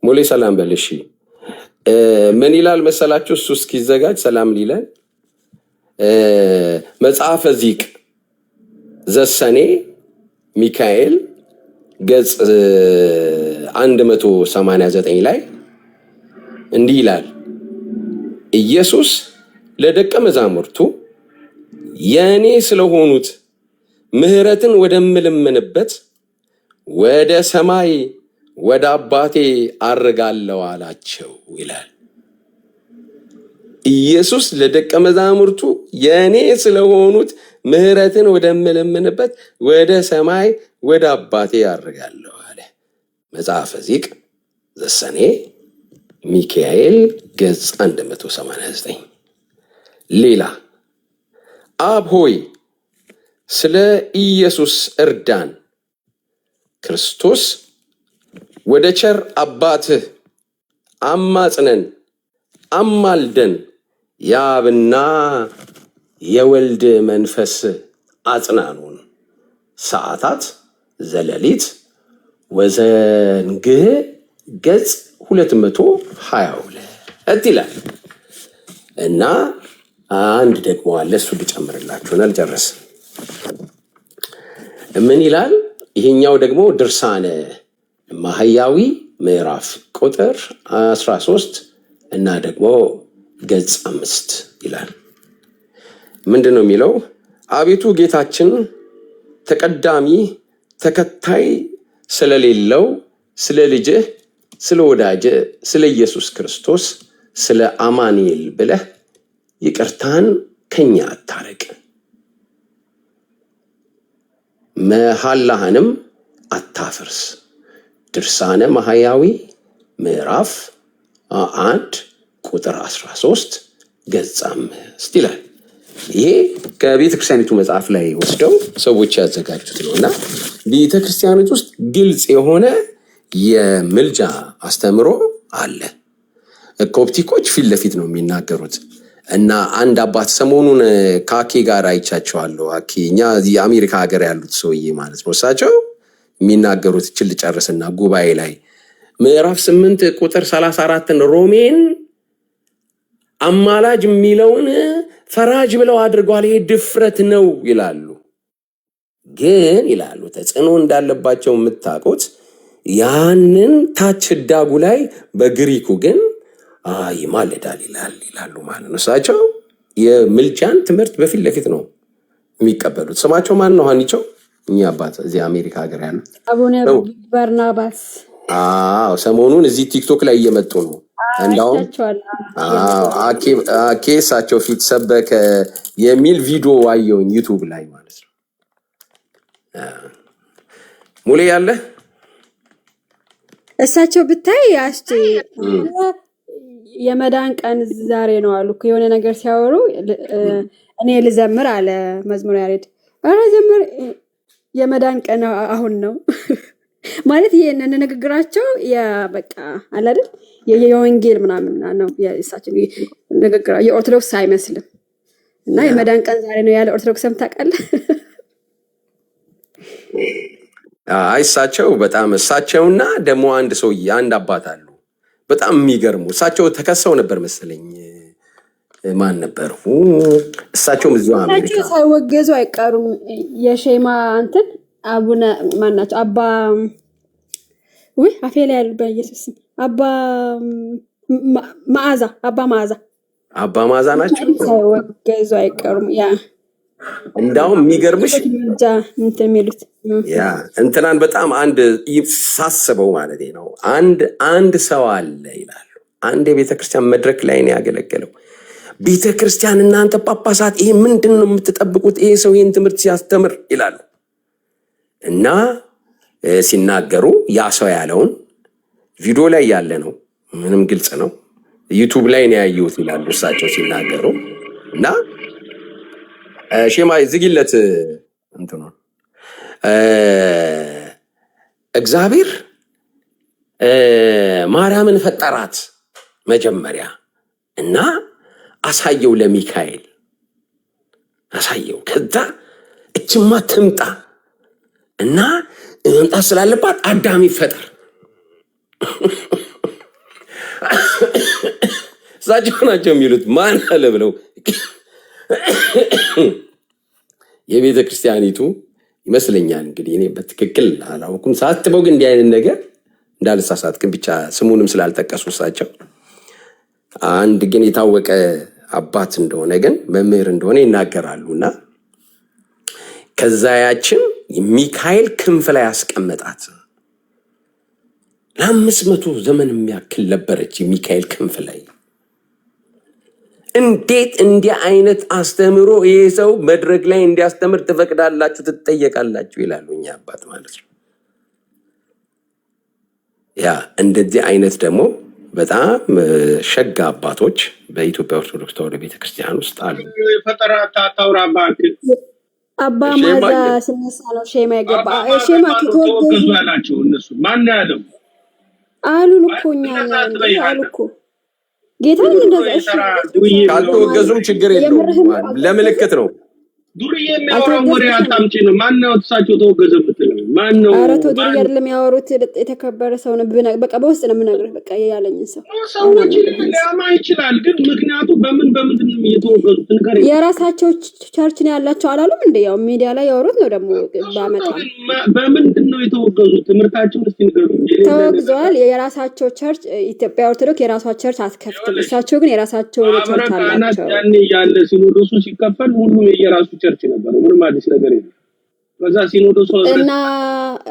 ሙሌ ሰላም በል። እሺ ምን ይላል መሰላችሁ? እሱ እስኪዘጋጅ ሰላም ሊለን መጽሐፈ ዚቅ ዘሰኔ ሚካኤል ገጽ 189 ላይ እንዲህ ይላል። ኢየሱስ ለደቀ መዛሙርቱ የኔ ስለሆኑት ምህረትን ወደምለምንበት ወደ ሰማይ ወደ አባቴ አርጋለሁ አላቸው ይላል። ኢየሱስ ለደቀ መዛሙርቱ የኔ ስለሆኑት ምህረትን ወደምለምንበት ወደ ሰማይ ወደ አባቴ አርጋለሁ አለ። መጽሐፈ ዚቅ ዘሰኔ ሚካኤል ገጽ 189። ሌላ አብ ሆይ ስለ ኢየሱስ እርዳን፣ ክርስቶስ ወደ ቸር አባትህ አማጽነን አማልደን፣ የአብና የወልድ መንፈስ አጽናኑን፣ ሰዓታት ዘለሊት ወዘንግህ ገጽ 222 ይላል። እና አንድ ደግሞ አለ፣ እሱ ልጨምርላችሁና ልጨርስ። ምን ይላል? ይሄኛው ደግሞ ድርሳነ ማህያዊ ምዕራፍ ቁጥር 13 እና ደግሞ ገጽ 5 ይላል። ምንድን ነው የሚለው? አቤቱ ጌታችን ተቀዳሚ ተከታይ ስለሌለው ስለ ልጅህ ስለ ወዳጅህ ስለ ኢየሱስ ክርስቶስ ስለ አማኑኤል ብለህ ይቅርታን ከኛ አታርቅ፣ መሐላህንም አታፍርስ። ድርሳነ ማህያዊ ምዕራፍ 1 ቁጥር 13 ገጽ 5 ይላል። ይሄ ከቤተ ክርስቲያኒቱ መጽሐፍ ላይ ወስደው ሰዎች ያዘጋጁት ነው እና ቤተ ክርስቲያኒቱ ውስጥ ግልጽ የሆነ የምልጃ አስተምሮ አለ። ኮፕቲኮች ፊት ለፊት ነው የሚናገሩት። እና አንድ አባት ሰሞኑን ከአኬ ጋር አይቻቸዋለሁ። አኬ እኛ እዚህ አሜሪካ ሀገር ያሉት ሰውዬ ማለት ነው። እሳቸው የሚናገሩት ችል ጨርስና ጉባኤ ላይ ምዕራፍ 8 ቁጥር 34ን ሮሜን አማላጅ የሚለውን ፈራጅ ብለው አድርጓል። ይሄ ድፍረት ነው ይላሉ። ግን ይላሉ ተጽዕኖ እንዳለባቸው የምታውቁት ያንን ታች ዳጉ ላይ በግሪኩ ግን ይማልዳል ይላሉ ማለት ነው። እሳቸው የምልጃን ትምህርት በፊት ለፊት ነው የሚቀበሉት። ስማቸው ማን ነው? ሀኒቸው እኛ አባት እዚህ አሜሪካ ሀገር ያሉት አቡነ በርናባስ። ሰሞኑን እዚህ ቲክቶክ ላይ እየመጡ ነው። እንዳውም አኬ እሳቸው ፊት ሰበከ የሚል ቪዲዮ አየሁኝ ዩቱብ ላይ ማለት ነው። ሙሌ ያለ እሳቸው ብታይ አስቲ የመዳን ቀን ዛሬ ነው አሉ የሆነ ነገር ሲያወሩ እኔ ልዘምር አለ መዝሙር ያሬድ። ኧረ ዘምር የመዳን ቀን አሁን ነው ማለት ይሄንን ንግግራቸው በቃ አለ አይደል የወንጌል ምናምን ነው የእሳቸው ንግግራ የኦርቶዶክስ አይመስልም። እና የመዳን ቀን ዛሬ ነው ያለ ኦርቶዶክስም ታውቃለህ። እሳቸው በጣም እሳቸውና ደግሞ አንድ ሰውዬ አንድ አባት አሉ በጣም የሚገርሙ። እሳቸው ተከሰው ነበር መሰለኝ። ማን ነበሩ? እሳቸውም እዚሁ አሜሪካ ሳይወገዙ አይቀሩም። የሼማ እንትን አቡነ ማናቸው አባ አፌ ላይ ያሉ በኢየሱስ አባ መዓዛ ናቸው። ሳይወገዙ አይቀሩም። ያ እንዳውም የሚገርምሽ እንትን የሚሉት እንትናን በጣም አንድ ሳስበው ማለት ነው አንድ ሰው አለ ይላሉ። አንድ የቤተክርስቲያን መድረክ ላይ ነው ያገለገለው። ቤተክርስቲያን እናንተ ጳጳሳት ይሄ ምንድን ነው የምትጠብቁት? ይሄ ሰው ይህን ትምህርት ሲያስተምር ይላሉ። እና ሲናገሩ ያ ሰው ያለውን ቪዲዮ ላይ ያለ ነው፣ ምንም ግልጽ ነው፣ ዩቱብ ላይ ነው ያየሁት ይላሉ እሳቸው ሲናገሩ። እና ሼማ ዝግለት እንትኑ እግዚአብሔር ማርያምን ፈጠራት መጀመሪያ እና አሳየው ለሚካኤል አሳየው። ከዛ እችማ ትምጣ እና መምጣት ስላለባት አዳም ይፈጠር። እሳቸው ናቸው የሚሉት። ማን አለ ብለው የቤተ ክርስቲያኒቱ ይመስለኛል እንግዲህ እኔ በትክክል አላውቅም። ሳትበው ግን እንዲህ አይነት ነገር እንዳልሳሳት ግን ብቻ ስሙንም ስላልጠቀሱ እሳቸው አንድ ግን የታወቀ አባት እንደሆነ ግን መምህር እንደሆነ ይናገራሉና ከዛ ያችን ሚካኤል ክንፍ ላይ ያስቀመጣት ለ500 ዘመን የሚያክል ነበረች ሚካኤል ክንፍ ላይ። እንዴት እንዲህ አይነት አስተምሮ ይሄ ሰው መድረክ ላይ እንዲያስተምር ትፈቅዳላችሁ? ትጠየቃላችሁ ይላሉ እኛ አባት ማለት ነው። ያ እንደዚህ አይነት ደግሞ በጣም ሸጋ አባቶች በኢትዮጵያ ኦርቶዶክስ ተዋሕዶ ቤተክርስቲያን ውስጥ አሉ። ፈጠራ ታውራባክ አባ ማዛ ስነሳ ነው ሼማ ይገባ ሼማ ተወገዙ ያላቸው እነሱ ማን ያለው አሉን እኮ እኛ አሉ እኮ ጌታን እንደዛ ካልተወገዙም ችግር የለውም። ለምልክት ነው። ዱርዬ የሚያወራው ወሬ አታምጪ ነው። ማን ነው እሳቸው ተወገዘ የምትለው? ማን ነው? ኧረ ተው ዱርዬ አይደለም ያወሩት የተከበረ ሰው ነው። በቃ በውስጥ ነው የምነግርህ። በቃ ያለኝን ሰዎች ሊያማ ይችላል። ግን ምክንያቱ በምንድን ነው የተወገዙት? ንገረኝ። የራሳቸው ቸርች ነው ያላቸው አላሉም እንደ ያው ሚዲያ ላይ ያወሩት ነው ደግሞ ባመጣ በምንድን ነው የተወገዙት? ትምህርታቸውን እስኪ ንገሩኝ። ተወግዘዋል። የራሳቸው ቸርች ኢትዮጵያ ኦርቶዶክስ የራሷ ቸርች አትከፍትም። እሳቸው ግን የራሳቸው ቸርች አላቸው። ያኔ ያለ ሲኖዶሱ ሲከፈል ሁሉም የየራሱ ቸርች ነበር። ምንም አዲስ ነገር የለም። በዛ ሲኖዶሱ እና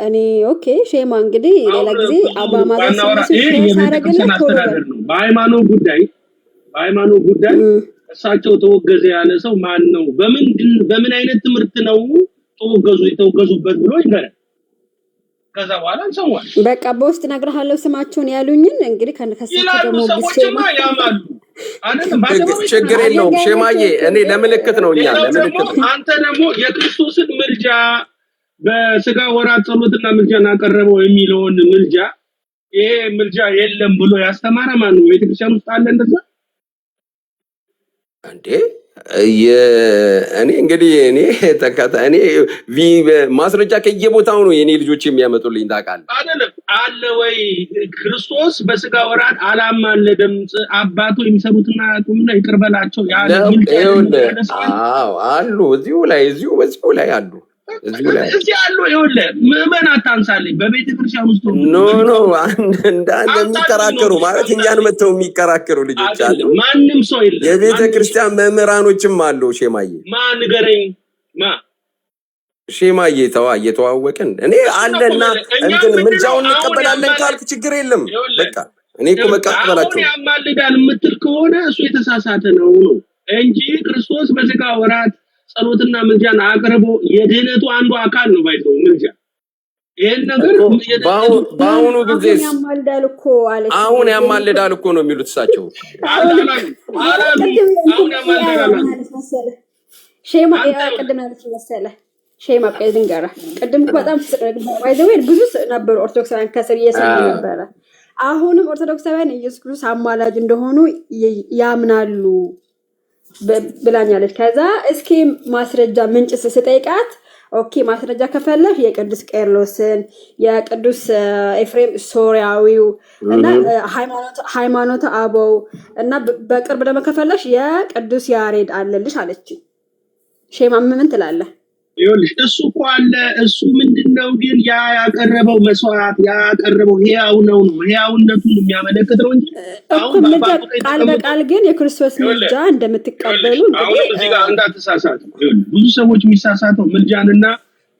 እኔ ኦኬ ሼማ እንግዲህ ሌላ ጊዜ አባማ በሃይማኖት ጉዳይ እሳቸው ተወገዘ ያለ ሰው ማን ነው? በምን አይነት ትምህርት ነው የተወገዙበት ብሎ ይገረ ከዛ በኋላ እንሰማለን። በቃ በውስጥ እነግርሃለሁ ስማቸውን ያሉኝን እንግዲህ ከነከሳቸው ደግሞ ቢሰማ ያማሉ። ችግር የለውም ሼማዬ፣ እኔ ለምልክት ነው እኛ ለምልክት ነው። አንተ ደግሞ የክርስቶስን ምልጃ በስጋ ወራት ጸሎትና ምልጃን አቀረበው የሚለውን ምልጃ ይሄ ምልጃ የለም ብሎ ያስተማረ ማን ነው? ቤተክርስቲያን ውስጥ አለ እንደዛ? እንዴ እኔ እንግዲህ እኔ ማስረጃ ከየቦታው ነው የኔ ልጆች የሚያመጡልኝ ታውቃለህ። አይደለም አለ ወይ ክርስቶስ በስጋ ወራት አላማለደም አባቱ የሚሰሩትና ያቁምና ይቅር በላቸው ያለ አሉ እዚሁ ላይ አሉ እዚህ አሉ። ይኸውልህ ምዕመን አታንሳልኝ በቤተ ክርስቲያን ውስጥ ኖ እንዳንተ የሚከራከሩ ማለት እኛን መተው የሚከራከሩ ልጆች አሉ። ማንም ሰው የለም። የቤተ ክርስቲያን መምህራኖችም አሉ። ሼማዬ ማን ንገረኝ ሼማዬ እየተዋወቅን እኔ አለና እንትን ምልጃውን እንቀበላለን ካልክ ችግር የለም። በቃ እኔ እኮ መቀበላቸው ያማልዳል የምትል ከሆነ እሱ የተሳሳተ ነው እንጂ ክርስቶስ በስጋ ወራት ጸሎትና ምልጃን አቅርቦ የድህነቱ አንዱ አካል ነው ባይዘው ምልጃ። ይሄን ነገር በአሁኑ ጊዜ አሁን ያማልዳል እኮ ነው የሚሉት እሳቸው። አሁን ያማልዳል ሼማ ቅድም ያለች መሰለህ ሼማ ቀይድን ጋራ ቅድም በጣም ባይዘው ብዙ ነበሩ ኦርቶዶክሳውያን ከስር እየሰሙ ነበረ። አሁንም ኦርቶዶክሳውያን ኢየሱስ ክርስቶስ አማላጅ እንደሆኑ ያምናሉ ብላኛለች። ከዛ እስኪ ማስረጃ ምንጭ ስጠይቃት ኦኬ ማስረጃ ከፈለሽ የቅዱስ ቄርሎስን የቅዱስ ኤፍሬም ሶሪያዊው እና ሃይማኖተ አበው እና በቅርብ ደግሞ ከፈለሽ የቅዱስ ያሬድ አለልሽ አለች። ሼማ ምን ትላለህ? ይኸውልሽ እሱ እኮ አለ። እሱ ምንድነው ግን ያቀረበው መስዋዕት ያቀረበው ሕያው ነው ሕያውነቱን የሚያመለክተው እንጂ አሁን ምልጃ ቃል በቃል ግን የክርስቶስ ምልጃ እንደምትቀበሉ አሁን እዚህ ጋር እንዳትሳሳቱ። ብዙ ሰዎች የሚሳሳተው ምልጃንና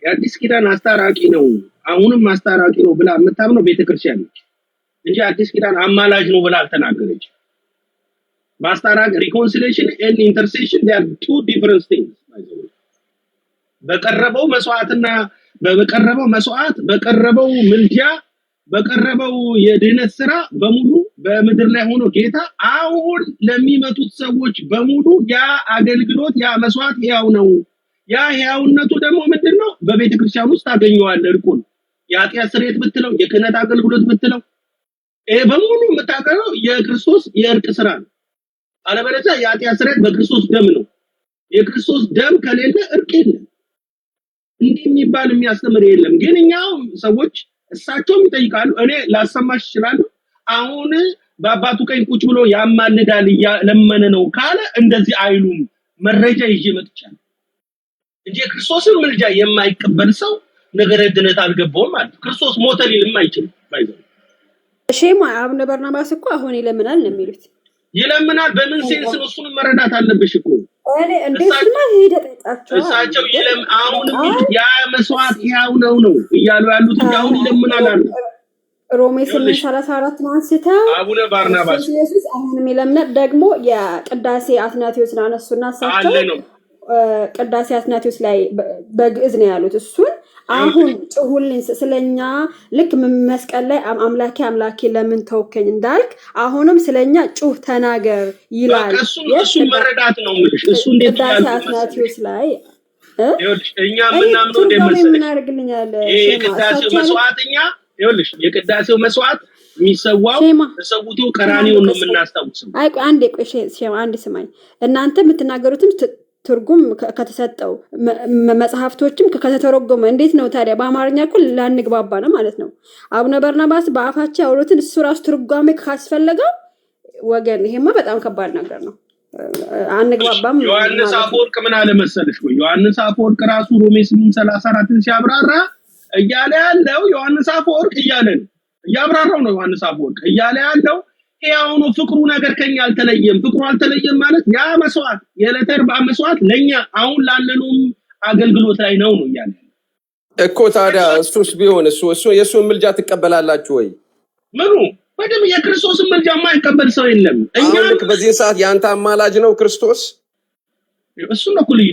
የአዲስ ኪዳን አስታራቂ ነው አሁንም አስታራቂ ነው ብላ የምታምነው ቤተክርስቲያን ነች እንጂ አዲስ ኪዳን አማላጅ ነው ብላ አልተናገረች። በአስታራቂ reconciliation and intercession they are two different things። በቀረበው መስዋዕትና በቀረበው መስዋዕት በቀረበው ምልጃ በቀረበው የድህነት ስራ በሙሉ በምድር ላይ ሆኖ ጌታ አሁን ለሚመጡት ሰዎች በሙሉ ያ አገልግሎት ያ መስዋዕት ሕያው ነው። ያ ሕያውነቱ ደግሞ ምንድነው? በቤተ ክርስቲያን ውስጥ ታገኘዋለህ። እርቁን የኃጢአት ስርየት ብትለው የክህነት አገልግሎት ብትለው ይሄ በሙሉ የምታቀረው የክርስቶስ የእርቅ ስራ ነው። አለበለዚያ የኃጢአት ስርየት በክርስቶስ ደም ነው። የክርስቶስ ደም ከሌለ እርቅ የለም። እንዲህ የሚባል የሚያስተምር የለም። ግን እኛው ሰዎች እሳቸውም ይጠይቃሉ። እኔ ላሰማሽ ይችላል። አሁን በአባቱ ቀኝ ቁጭ ብሎ ያማልዳል ለመነ ነው ካለ እንደዚህ አይሉም። መረጃ ይዤ መጥቻለሁ እንጂ ክርስቶስን ምልጃ የማይቀበል ሰው ነገረ ድነት አልገባውም ማለት ክርስቶስ ሞተ ሊልም አይችልም። ባይዘው ሼማ አቡነ በርናባስ እኮ አሁን ይለምናል ነው የሚሉት። ይለምናል በምን ሴንስ ነው? እሱን መረዳት አለብሽ እኮ እሳቸው አሁን ያ መስዋዕት ሕያው ነው እያሉ ያሉት አሁን ይለምናል አሉ። ሮሜ 8:34 ነው አንስተው አቡነ ባርናባስ ኢየሱስ አሁንም ይለምናል። ደግሞ የቅዳሴ አትናቴዎስን አነሱና እሳቸው ቅዳሴ አትናቴዎስ ላይ በግዕዝ ነው ያሉት። እሱን አሁን ጭሁልኝ ስለኛ ልክ መስቀል ላይ አምላኬ አምላኬ ለምን ተውከኝ እንዳልክ አሁንም ስለኛ ጩህ ተናገር ይላል። እሱ መረዳት ነው ማለት እሱ እንዴት ያለው አትናቴዎስ ላይ እኛ ምናምነው እንደመሰለኝ የቅዳሴው መስዋዕትኛ ይኸውልሽ የቅዳሴው መስዋዕት የሚሰዋው ተሰውቶ ቀራኒው ነው የምናስታውሰው። አይ አንዴ ቆይ ሼማ አንዴ ስማኝ። እናንተ የምትናገሩትም ትርጉም ከተሰጠው መጽሐፍቶችም ከተተረጎመ እንዴት ነው ታዲያ? በአማርኛ እኮ ላንግባባ ነው ማለት ነው። አቡነ በርናባስ በአፋቸው ያወሩትን እሱ ራሱ ትርጓሜ ካስፈለገው ወገን ይሄማ በጣም ከባድ ነገር ነው። አንግባባም። ዮሐንስ አፈወርቅ ምን አለ መሰለሽ? ዮሐንስ አፈወርቅ ራሱ ሮሜ 8:34 ሲያብራራ እያለ ያለው ዮሐንስ አፈወርቅ እያብራራው ነው። ዮሐንስ አፈወርቅ እያለ ያለው ያው ነው ፍቅሩ ነገር ከኛ አልተለየም። ፍቅሩ አልተለየም ማለት ያ መስዋዕት የዕለተ ዓርብ መስዋዕት ለኛ አሁን ላለነው አገልግሎት ላይ ነው እያለ እኮ። ታዲያ እሱስ ቢሆን እሱ የእሱን ምልጃ ትቀበላላችሁ ወይ? ምኑ በደም የክርስቶስን ምልጃ የማይቀበል ሰው የለም። እኛ በዚህ ሰዓት ያንተ አማላጅ ነው ክርስቶስ። እሱ ነው ኩልይ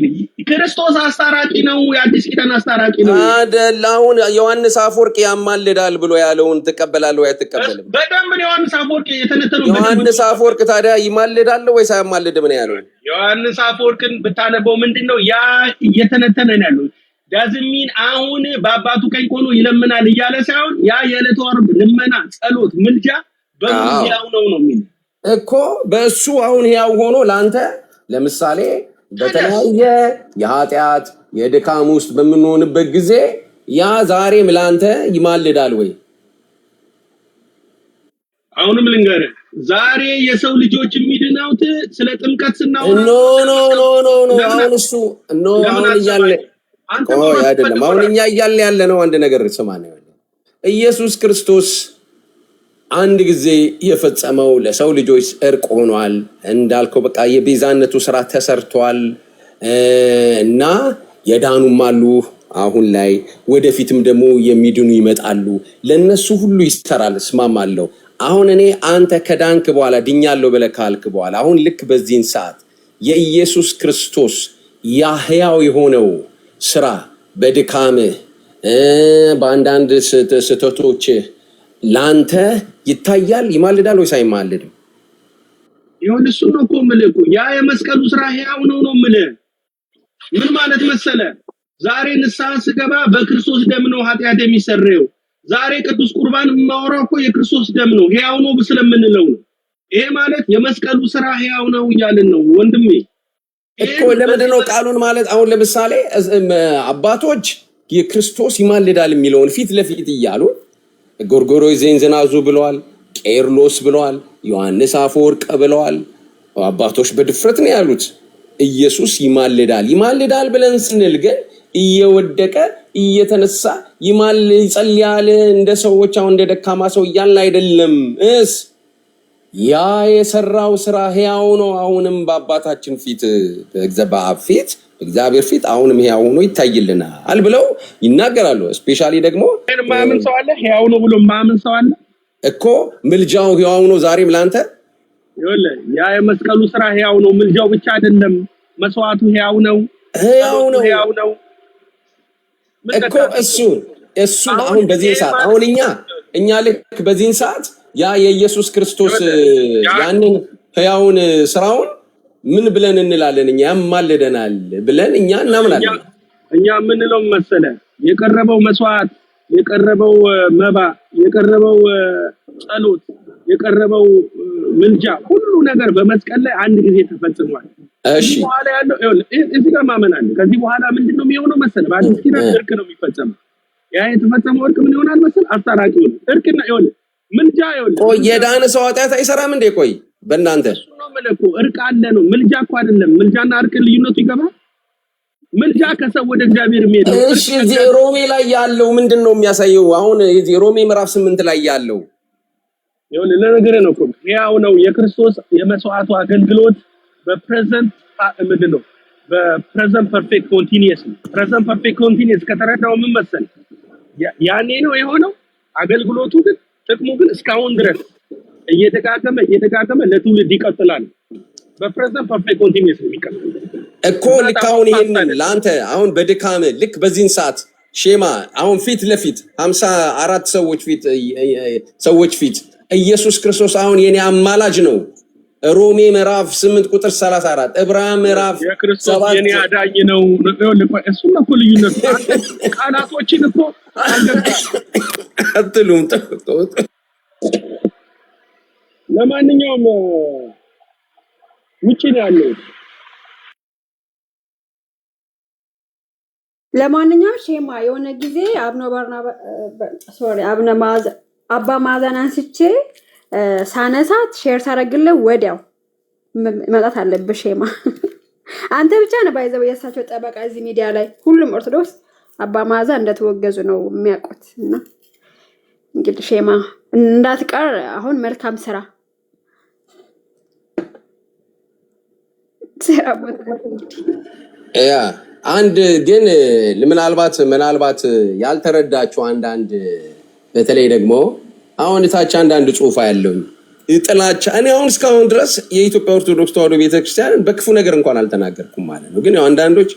ክርስቶስ አስታራቂ ነው። የአዲስ ኪዳን አስታራቂ ነው አይደል? አሁን ዮሐንስ አፈወርቅ ያማልዳል ብሎ ያለውን ትቀበላለህ ወይ አትቀበልም? በደንብ ዮሐንስ አፈወርቅ የተነተነው ዮሐንስ አፈወርቅ ታዲያ ይማልዳል ወይስ አያማልድም ነው ያለው? ዮሐንስ አፈወርቅን ብታነበው ምንድነው ያ እየተነተነ ነው ያለው። ዳዝሚን አሁን በአባቱ ቀኝ ሆኖ ይለምናል እያለ ሳይሆን ያ የዕለተ ዓርብ ልመና፣ ጸሎት፣ ምልጃ በሕያው ነው የሚል እኮ። በእሱ አሁን ሕያው ሆኖ ላንተ ለምሳሌ በተለያየ የኃጢአት የድካም ውስጥ በምንሆንበት ጊዜ ያ ዛሬም ላንተ ይማልዳል ወይ? አሁንም ልንገርህ ዛሬ የሰው ልጆች የሚድናውት ስለ ጥምቀት ስናወራ ኖ ኖ ኖ ኖ ኖ አሁን እሱ ኖ አሁን እያለ አይደለም። አሁን እኛ እያለ ያለ ነው አንድ ነገር ስማ ነው ያለው። ኢየሱስ ክርስቶስ አንድ ጊዜ የፈጸመው ለሰው ልጆች እርቅ ሆኗል እንዳልከው በቃ የቤዛነቱ ስራ ተሰርቷል እና የዳኑም አሉ አሁን ላይ ወደፊትም ደግሞ የሚድኑ ይመጣሉ ለነሱ ሁሉ ይሰራል እስማማለሁ። አሁን እኔ አንተ ከዳንክ በኋላ ድኛለሁ ብለህ ካልክ በኋላ አሁን ልክ በዚህን ሰዓት የኢየሱስ ክርስቶስ ያ ሕያው የሆነው ስራ በድካምህ በአንዳንድ ስህተቶች ላንተ ይታያል ይማልዳል ወይስ አይማልድም? ይሁን እሱ ነው እኮ የምልህ እኮ ያ የመስቀሉ ስራ ሕያው ነው የምልህ። ምን ማለት መሰለ ዛሬ ንስሐ ስገባ በክርስቶስ ደም ነው ኃጢአት የሚሰረየው። ዛሬ ቅዱስ ቁርባን የማወራው እኮ የክርስቶስ ደም ነው ሕያው ነው ስለምንለው ነው። ይሄ ማለት የመስቀሉ ስራ ሕያው ነው እያልን ነው ወንድሜ እኮ። ለምንድን ነው ቃሉን ማለት አሁን ለምሳሌ አባቶች የክርስቶስ ይማልዳል የሚለውን ፊት ለፊት እያሉ ጎርጎርዮስ ዘእንዝናዙ ብለዋል፣ ቄርሎስ ብለዋል፣ ዮሐንስ አፈወርቅ ብለዋል። አባቶች በድፍረት ነው ያሉት ኢየሱስ ይማልዳል ብለን ስንል ግን እየወደቀ እየተነሳ ይጸልያል እንደ ሰዎች አሁን እንደ ደካማ ሰው እያልን አይደለም። ያ የሰራው ስራ ሕያው ነው አሁንም በአባታችን ፊት በእግዚአብሔር ፊት አሁንም ሕያው ሆኖ ይታይልናል ብለው ይናገራሉ። ስፔሻሊ ደግሞ ማምን ሰው አለ ሕያው ነው ብሎ ማምን ሰው አለ እኮ ምልጃው ሕያው ነው ዛሬም ላንተ ይኸውልህ ያ የመስቀሉ ስራ ሕያው ነው። ምልጃው ብቻ አይደለም መስዋዕቱ ሕያው ነው እኮ እሱ አሁን በዚህ ሰዓት አሁን እኛ ልክ በዚህ ሰዓት ያ የኢየሱስ ክርስቶስ ያንን ሕያውን ስራውን ምን ብለን እንላለን? እኛ ያማልደናል ብለን እኛ እናምናለን። እኛ ምንለው መሰለ የቀረበው መስዋዕት የቀረበው መባ የቀረበው ጸሎት የቀረበው ምልጃ ሁሉ ነገር በመስቀል ላይ አንድ ጊዜ ተፈጽሟል። እሺ በኋላ ያለው እዚህ ጋር ማመን አለ። ከዚህ በኋላ ምንድነው የሚሆነው መሰለ በአዲስ ኪዳን እርቅ ነው የሚፈጸመው። ያ የተፈጸመው እርቅ ምን ይሆናል መሰለ አስታራቂ ነው። እርቅና ምልጃ ቆይ የዳነ ሰው ኃጢአት አይሰራም እንዴ? ቆይ በእናንተ እሱ ነው መለኮ እርቅ አለ ነው። ምልጃ እኮ አይደለም። ምልጃና እርቅ ልዩነቱ ይገባል። ምልጃ ከሰው ወደ እግዚአብሔር የሚሄድ። እሺ እዚህ ሮሜ ላይ ያለው ምንድነው የሚያሳየው? አሁን እዚህ ሮሜ ምዕራፍ 8 ላይ ያለው ለነገርህ ነው እኮ ሕያው ነው የክርስቶስ የመስዋዕቱ አገልግሎት በፕሬዘንት ምንድነው በፕሬዘንት ፐርፌክት ኮንቲኒየስ ፕሬዘንት ፐርፌክት ኮንቲኒየስ ከተረዳው ምን መሰል ያኔ ነው የሆነው። አገልግሎቱ ግን ጥቅሙ ግን እስካሁን ድረስ እየተጋገመ ለትውልድ ይቀጥላል። በፕሬዘንት ፐርፌክት ኮንቲኒየስ ነው የሚቀጥለው እኮ። ልክ አሁን ይሄንን ለአንተ አሁን በድካም ልክ በዚህን ሰዓት ሼማ አሁን ፊት ለፊት 54 ሰዎች ፊት ኢየሱስ ክርስቶስ አሁን የኔ አማላጅ ነው። ሮሜ ምዕራፍ 8 ቁጥር 34 ዕብራውያን ምዕራፍ 7 የኔ አዳኝ ነው። እሱ ነው እኮ ልዩነቱ። ቃላቶችን እኮ አትሉም። ለማንኛውም ውጪ ነው ያለው። ለማንኛውም ሼማ የሆነ ጊዜ አባ ማዛን አንስቼ ሳነሳት ሼር ሳረግልህ ወዲያው መጣት አለብህ ሼማ። አንተ ብቻ ነው ባይዘው የእሳቸው ጠበቃ እዚህ ሚዲያ ላይ ሁሉም ኦርቶዶክስ አባ ማዛ እንደተወገዙ ነው የሚያውቁት። እና እንግዲህ ሼማ እንዳትቀር አሁን መልካም ስራ ያ አንድ ግን ምናልባት ያልተረዳችሁ አንዳንድ በተለይ ደግሞ አሁን ታች አንዳንድ ጽሁፍ ያለው ጥላቻ እኔ አሁን እስካሁን ድረስ የኢትዮጵያ ኦርቶዶክስ ተዋሕዶ ቤተክርስቲያን በክፉ ነገር እንኳን አልተናገርኩም ማለት ነው። ግን አንዳንዶች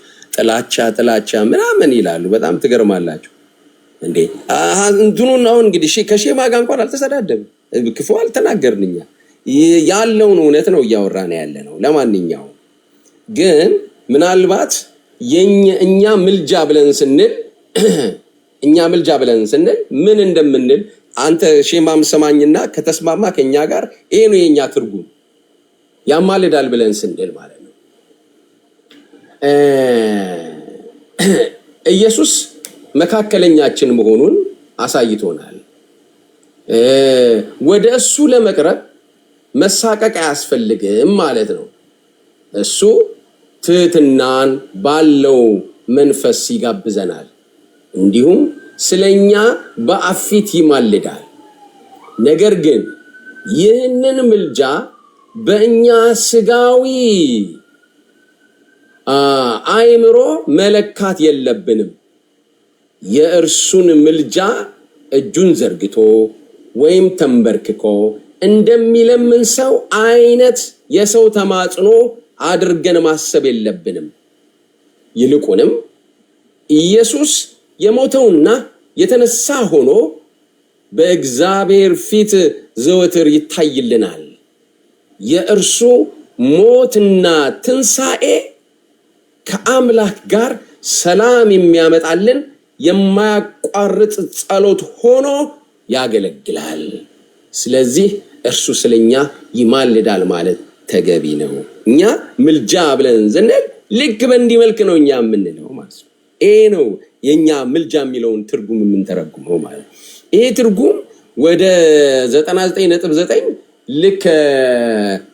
ጥላቻ ምናምን ይላሉ። በጣም ትገርማላችሁ እንዴ! እንትኑን አሁን እንግዲህ ከሼማ ጋር እንኳን አልተሰዳደብም፣ ክፉ አልተናገርንኛ ያለውን እውነት ነው እያወራን ያለ ነው። ለማንኛውም ግን ምናልባት እኛ ምልጃ ብለን ስንል ምን እንደምንል አንተ ሼማም ሰማኝና ከተስማማ ከኛ ጋር ይሄ ነው የኛ ትርጉም ያማልዳል ብለን ስንል ማለት ነው። ኢየሱስ መካከለኛችን መሆኑን አሳይቶናል። ወደ እሱ ለመቅረብ መሳቀቅ አያስፈልግም ማለት ነው። እሱ ትህትናን ባለው መንፈስ ይጋብዘናል። እንዲሁም ስለኛ በአብ ፊት ይማልዳል። ነገር ግን ይህንን ምልጃ በእኛ ስጋዊ አእምሮ መለካት የለብንም። የእርሱን ምልጃ እጁን ዘርግቶ ወይም ተንበርክኮ እንደሚለምን ሰው አይነት የሰው ተማጽኖ አድርገን ማሰብ የለብንም። ይልቁንም ኢየሱስ የሞተውና የተነሳ ሆኖ በእግዚአብሔር ፊት ዘወትር ይታይልናል። የእርሱ ሞትና ትንሣኤ ከአምላክ ጋር ሰላም የሚያመጣልን የማያቋርጥ ጸሎት ሆኖ ያገለግላል። ስለዚህ እርሱ ስለኛ ይማልዳል ማለት ተገቢ ነው። እኛ ምልጃ ብለን ዘንድ ልክ በእንዲህ መልክ ነው እኛ የምንለው ማለት ነው። ይሄ ነው የኛ ምልጃ የሚለውን ትርጉም የምንተረጉመው ማለት ነው። ይሄ ትርጉም ወደ 99.9 ልክ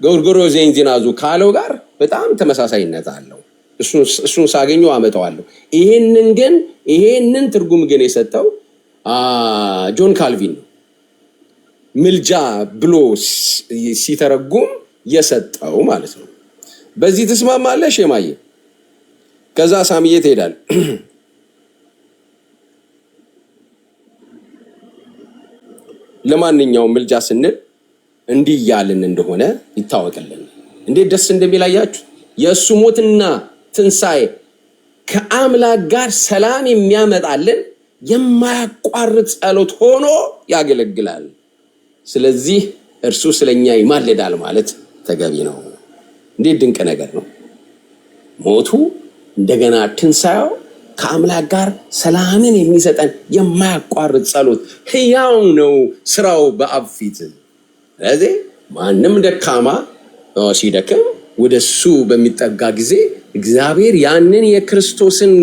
ጎርጎርዮስ ዜናዙ ካለው ጋር በጣም ተመሳሳይነት አለው። እሱን ሳገኘው አመጣዋለሁ። ይሄንን ትርጉም ግን የሰጠው ጆን ካልቪን ነው። ምልጃ ብሎ ሲተረጉም የሰጠው ማለት ነው። በዚህ ትስማማለሽ የማየ? ከዛ ሳምዬ ትሄዳል። ለማንኛውም ምልጃ ስንል እንዲህ ያልን እንደሆነ ይታወቅልን። እንዴት ደስ እንደሚላያችሁ የእሱ ሞትና ትንሣኤ ከአምላክ ጋር ሰላም የሚያመጣልን የማያቋርጥ ጸሎት ሆኖ ያገለግላል። ስለዚህ እርሱ ስለኛ ይማልዳል ማለት ተገቢ ነው። እንዴት ድንቅ ነገር ነው! ሞቱ እንደገና ትንሣኤው ከአምላክ ጋር ሰላምን የሚሰጠን የማያቋርጥ ጸሎት ሕያው ነው ስራው በአብ ፊት። ስለዚህ ማንም ደካማ ሲደክም ወደሱ በሚጠጋ ጊዜ እግዚአብሔር ያንን የክርስቶስን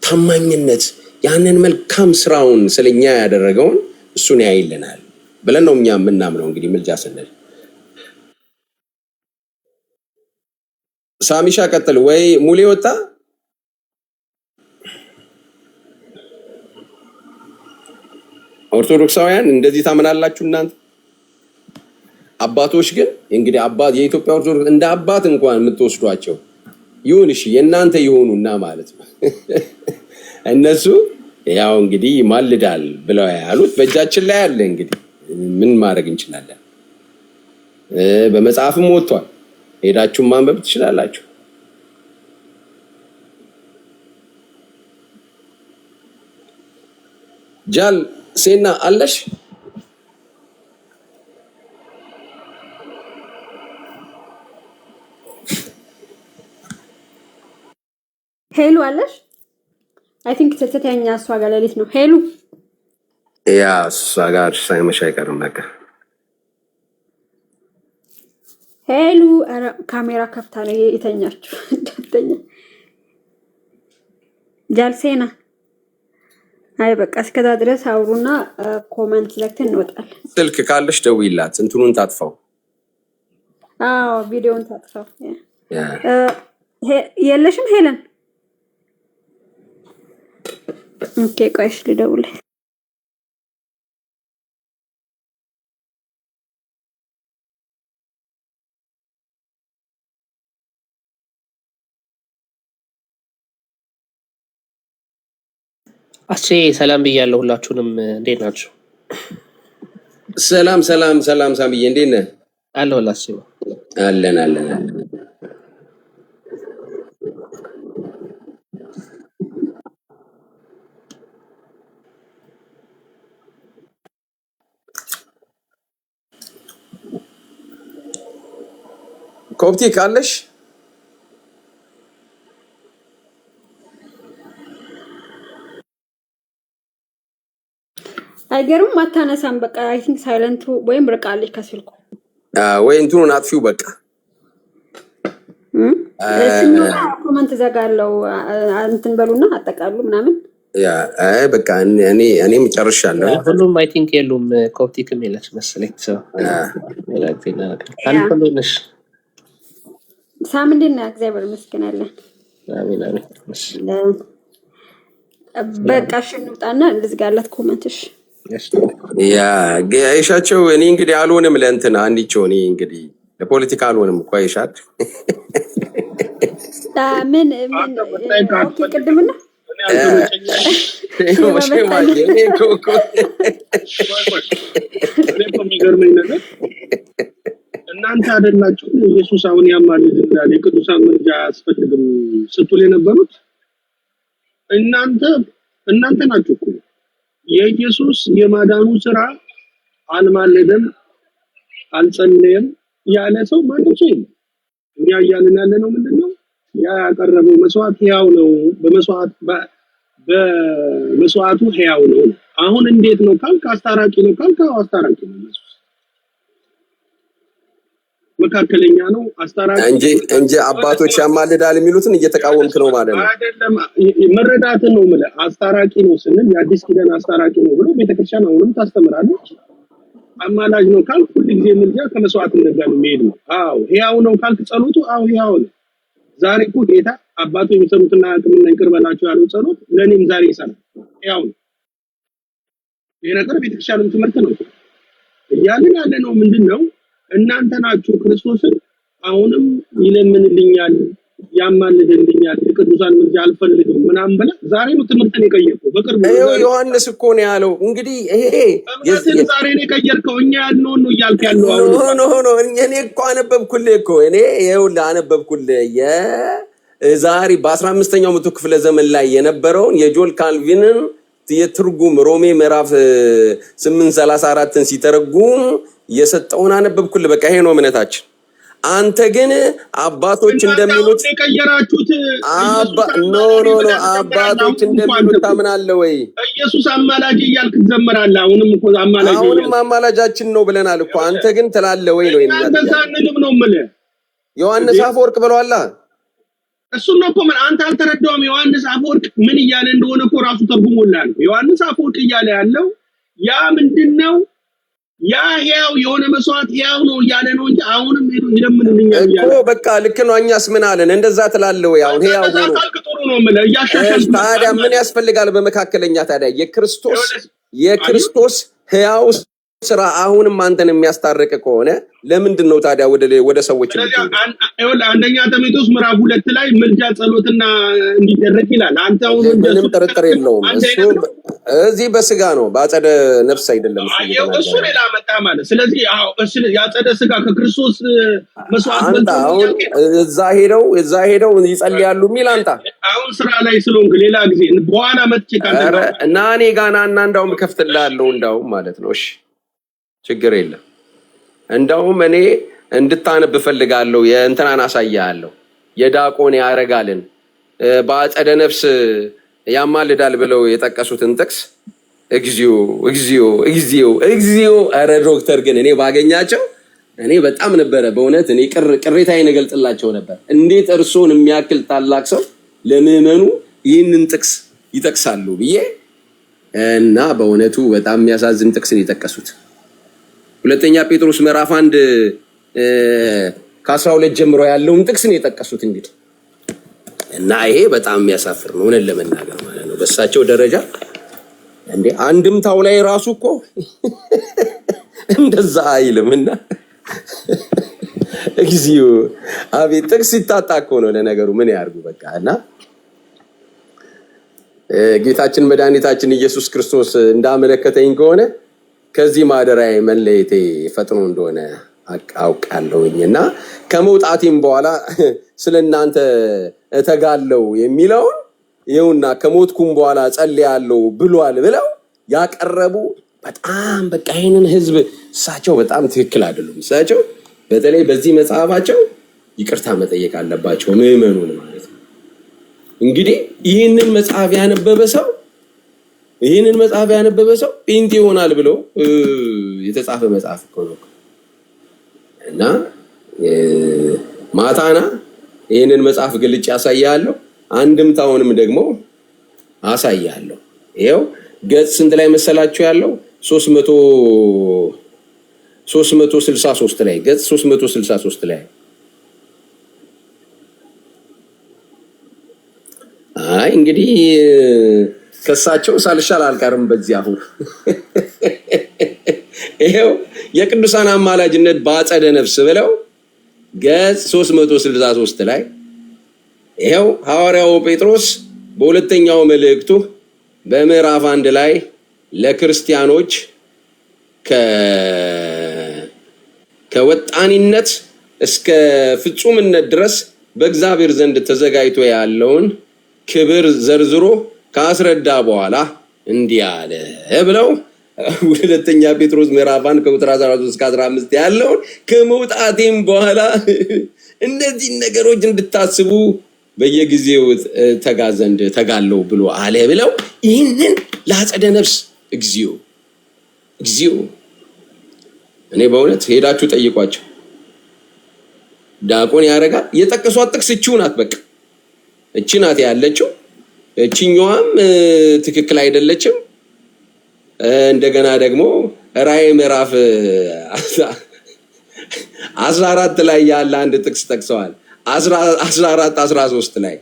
ታማኝነት ያንን መልካም ስራውን ስለኛ ያደረገውን እሱን ያይልናል ብለን ነው እኛ የምናምነው። እንግዲህ ምልጃ ስንል ሳሚሻ ቀጥል ወይ ሙሌ ወጣ? ኦርቶዶክሳውያን እንደዚህ ታምናላችሁ እናንተ? አባቶች ግን እንግዲህ አባት የኢትዮጵያ ኦርቶዶክስ እንደ አባት እንኳን የምትወስዷቸው ይሁን እሺ የእናንተ ይሆኑና ማለት ነው። እነሱ ያው እንግዲህ ይማልዳል ብለው ያሉት በእጃችን ላይ አለ። እንግዲህ ምን ማድረግ እንችላለን? በመጽሐፍም ወጥቷል። ሄዳችሁ ማንበብ ትችላላችሁ። ጃል ሴና አለሽ? ሄሉ አለሽ? አይ ቲንክ ተተኛ እሷ ጋር ሌሊት ነው። ሄሉ ያ እሷ ጋር ሳይመሽ አይቀርም። በቃ ሄሉ ካሜራ ከፍታ ነው የተኛችው። እንደተኛ ጃልሴና አይ በቃ እስከዛ ድረስ አውሩና ኮሜንት ዘግተን እንወጣለን። ስልክ ካለሽ ደውይላት፣ እንትኑን ታጥፋው። አዎ ቪዲዮውን ታጥፋው። የለሽም ሄለን? ኦኬ ቆይሽ ልደውል። አሴ ሰላም ብያለሁ ሁላችሁንም። እንዴት ናችሁ? ሰላም ሰላም ሰላም። ሳምዬ እንዴት ነህ? አለሁላችሁ። አለን። ኮፕቲክ አለሽ? አይገርም ማታነሳም። በቃ አይ ቲንክ ሳይለንቱ ወይም ርቃለች ከስልኩ ወይ እንትኑን አጥፊው በቃ ስንወጣ ኮመንት ዘጋለው እንትን በሉና አጠቃሉ ምናምን ያ በቃ እኔም ጨርሻለሁ። ሁሉም አይ ቲንክ የሉም ኮፕቲክም የለች መሰለኝ ሰው አንፈልነሽ ሳምንት ነው እግዚአብሔር ይመስገን አለ። አሜን አሜን። በቃ ሽንውጣና ልዝጋላት ኮመንትሽ ያ ጋይሻቸው እኔ እንግዲህ አልሆንም ለእንትና አንዲቸው እኔ እንግዲህ ለፖለቲካ አልሆንም እኮ አይሻል ምን ኦኬ ቅድምና የሚገርመኝ ነገር እናንተ አይደላችሁ ኢየሱስ አሁን ያማልዳል የቅዱሳን ምልጃ አያስፈልግም ስትሉ የነበሩት እናንተ ናችሁ እኮ የኢየሱስ የማዳኑ ስራ አልማለደም አልጸለየም ያለ ሰው ማንም ሰው የለም። እኛ እያልን ያለ ነው ምንድነው ያ ያቀረበው መስዋዕት ሕያው ነው በመስዋዕቱ ሕያው ነው። አሁን እንዴት ነው ካልክ አስታራቂ ነው ካልክ አስታራቂ ነው ኢየሱስ መካከለኛ ነው አስታራቂ እንጂ አባቶች ያማልዳል የሚሉትን እየተቃወምክ ነው ማለት ነው አይደለም። መረዳት ነው ማለት አስታራቂ ነው ስንል የአዲስ ኪዳን አስታራቂ ነው ብሎ ቤተክርስቲያን አሁንም ታስተምራለች። አማላጅ ነው ካልክ ሁሉ ጊዜ ምልጃ ከመስዋዕትነት ጋር የሚሄድ ነው። አዎ ሕያው ነው ካልክ ጸሎቱ አዎ ሕያው ነው። ዛሬ እኮ ጌታ አባቱ የሚሰሩትና አቅምና ይቅር በላቸው ያለው ጸሎት ለኔም ዛሬ ይሰራል ሕያው ነው። ይሄ ነገር ቤተክርስቲያንም ትምህርት ነው። እያልን ያለ ነው ምንድነው እናንተ ናችሁ ክርስቶስን አሁንም ይለምንልኛል ያማልድልኛል የቅዱሳን ምልጃ አልፈልግም ምናምን ብለ ዛሬ ነው ትምህርትን የቀየርከው። በቅርቡ ዮሐንስ እኮ ነው ያለው። እንግዲህ ይሄ ዛሬ ነው የቀየርከው። እኛ ያልነው ነው እያልክ ያለው አሁን ኖ እኔ እኮ አነበብኩልህ እኮ እኔ ይኸውልህ አነበብኩልህ የዛሬ በ15ኛው መቶ ክፍለ ዘመን ላይ የነበረውን የጆል ካልቪንን የትርጉም ሮሜ ምዕራፍ 8:34ን ሲተረጉም የሰጠውን አነበብኩልህ። በቃ ይሄ ነው እምነታችን። አንተ ግን አባቶች እንደሚሉት የቀየራችሁት አባቶች እንደሚሉት ታምናለህ ወይ? ኢየሱስ አማላጅ እያልክ ትዘምራለህ። አሁንም አማላጃችን ነው ብለናል እኮ። አንተ ግን ትላለህ ወይ ነው አንተ ሳንልም ነው የምልህ። ዮሐንስ አፈወርቅ ብለዋል። እሱን ነው እኮ አንተ አልተረዳውም። ዮሐንስ አፈወርቅ ምን እያለ እንደሆነ እኮ ራሱ ተርጉሞልሃል። ዮሐንስ አፈወርቅ እያለ ያለው ያ ምንድነው? ያ ሕያው የሆነ መስዋዕት ሕያው ነው እያለ ነው እንጂ አሁንም ይለምንልኛል እኮ። በቃ ልክ ነው። እኛስ ምን አለን? እንደዛ ትላለህ ወይ? አሁን ሕያው ሆኖ ጥሩ ነው የምልህ። እያሻሻል ታዲያ ምን ያስፈልጋል? በመካከለኛ ታዲያ የክርስቶስ ሕያው ስራ አሁንም አንተን የሚያስታርቅ ከሆነ ለምንድን ነው ታዲያ ወደ ሰዎች አንደኛ ጢሞቴዎስ ምዕራፍ 2 ላይ ምልጃ ጸሎትና እንዲደረግ ይላል። አንተ አሁን ምንም ጥርጥር የለውም እሱ እዚህ በስጋ ነው በአጸደ ነፍስ አይደለም እሱ ሌላ መጣ ማለት። ስለዚህ ያጸደ ስጋ ከክርስቶስ መስዋዕት አሁን እዛ ሄደው ይጸልያሉ የሚል አንተ አሁን ስራ ላይ ስለሆንክ ሌላ ጊዜ በኋላ መጥቼ ካለ እና እኔ ጋና እና እንዳውም ከፍትልሃለሁ እንዳውም ማለት ነው። እሺ ችግር የለም። እንዳውም እኔ እንድታነብ ፈልጋለሁ። የእንትናን አሳያለሁ የዳቆን ያረጋልን በአጸደ ነፍስ ያማልዳል ብለው የጠቀሱትን ጥቅስ እግዚኦ እግዚኦ እግዚኦ እግዚኦ። ኧረ ዶክተር ግን እኔ ባገኛቸው እኔ በጣም ነበረ በእውነት እኔ ቅሬታዬን እገልጽላቸው ነበር። እንዴት እርሶን የሚያክል ታላቅ ሰው ለምዕመኑ ይህንን ጥቅስ ይጠቅሳሉ ብዬ እና በእውነቱ በጣም የሚያሳዝን ጥቅስ ነው የጠቀሱት። ሁለተኛ ጴጥሮስ ምዕራፍ 1 ከ12 ጀምሮ ያለውን ጥቅስ ነው የጠቀሱት እንግዲህ እና ይሄ በጣም የሚያሳፍር ነው እውነት ለመናገር ማለት ነው። በእሳቸው ደረጃ እንዴ አንድምታው ላይ ራሱ እኮ እንደዛ አይልምና እግዚኦ አቤት ጥቅስ ይታጣ እኮ ነው ለነገሩ ምን ያርጉ በቃ። እና ጌታችን መድኃኒታችን ኢየሱስ ክርስቶስ እንዳመለከተኝ ከሆነ ከዚህ ማደሪያ መለየቴ ፈጥኖ እንደሆነ አውቃለሁኝና ከመውጣቴም በኋላ ስለናንተ እተጋለው የሚለውን ይኸውና ከሞትኩም በኋላ ጸልያለሁ ብሏል ብለው ያቀረቡ በጣም በቃ ይሄንን ህዝብ እሳቸው በጣም ትክክል አይደሉም። እሳቸው በተለይ በዚህ መጽሐፋቸው ይቅርታ መጠየቅ አለባቸው ምዕመኑን ማለት ነው። እንግዲህ ይህንን መጽሐፍ ያነበበ ሰው ጴንጤ ይሆናል ብሎ የተጻፈ መጽሐፍ እኮ ነው እና ማታና ይህንን መጽሐፍ ግልጭ ያሳያለሁ። አንድምታውንም ደግሞ አሳያለሁ። ይኸው ገጽ ስንት ላይ መሰላችሁ ያለው? 363 ላይ ገጽ 363 ላይ አይ እንግዲህ ከሳቸው ሳልሻል አልቀርም በዚህ አሁን ይሄው የቅዱሳን አማላጅነት በአጸደ ነፍስ ብለው ገጽ 363 ላይ ይሄው ሐዋርያው ጴጥሮስ በሁለተኛው መልእክቱ በምዕራፍ 1 ላይ ለክርስቲያኖች ከወጣኒነት እስከ ፍጹምነት ድረስ በእግዚአብሔር ዘንድ ተዘጋጅቶ ያለውን ክብር ዘርዝሮ ካስረዳ በኋላ እንዲህ አለ ብለው ሁለተኛ ጴጥሮስ ምዕራፍ 1 ከቁጥር 13 እስከ 15 ያለውን ከመውጣቴም በኋላ እነዚህ ነገሮች እንድታስቡ በየጊዜው ተጋ ዘንድ ተጋለው ብሎ አለ ብለው ይህንን ለአጸደ ነፍስ እግዚኦ እኔ በእውነት ሄዳችሁ ጠይቋቸው። ዲያቆን ያረጋል የጠቀሷት ጥቅስ እቺው ናት። በቃ እቺ ናት ያለችው። እቺኛዋም ትክክል አይደለችም። እንደገና ደግሞ ራእይ ምዕራፍ 14 ላይ ያለ አንድ ጥቅስ ጠቅሰዋል። 14 13 ላይ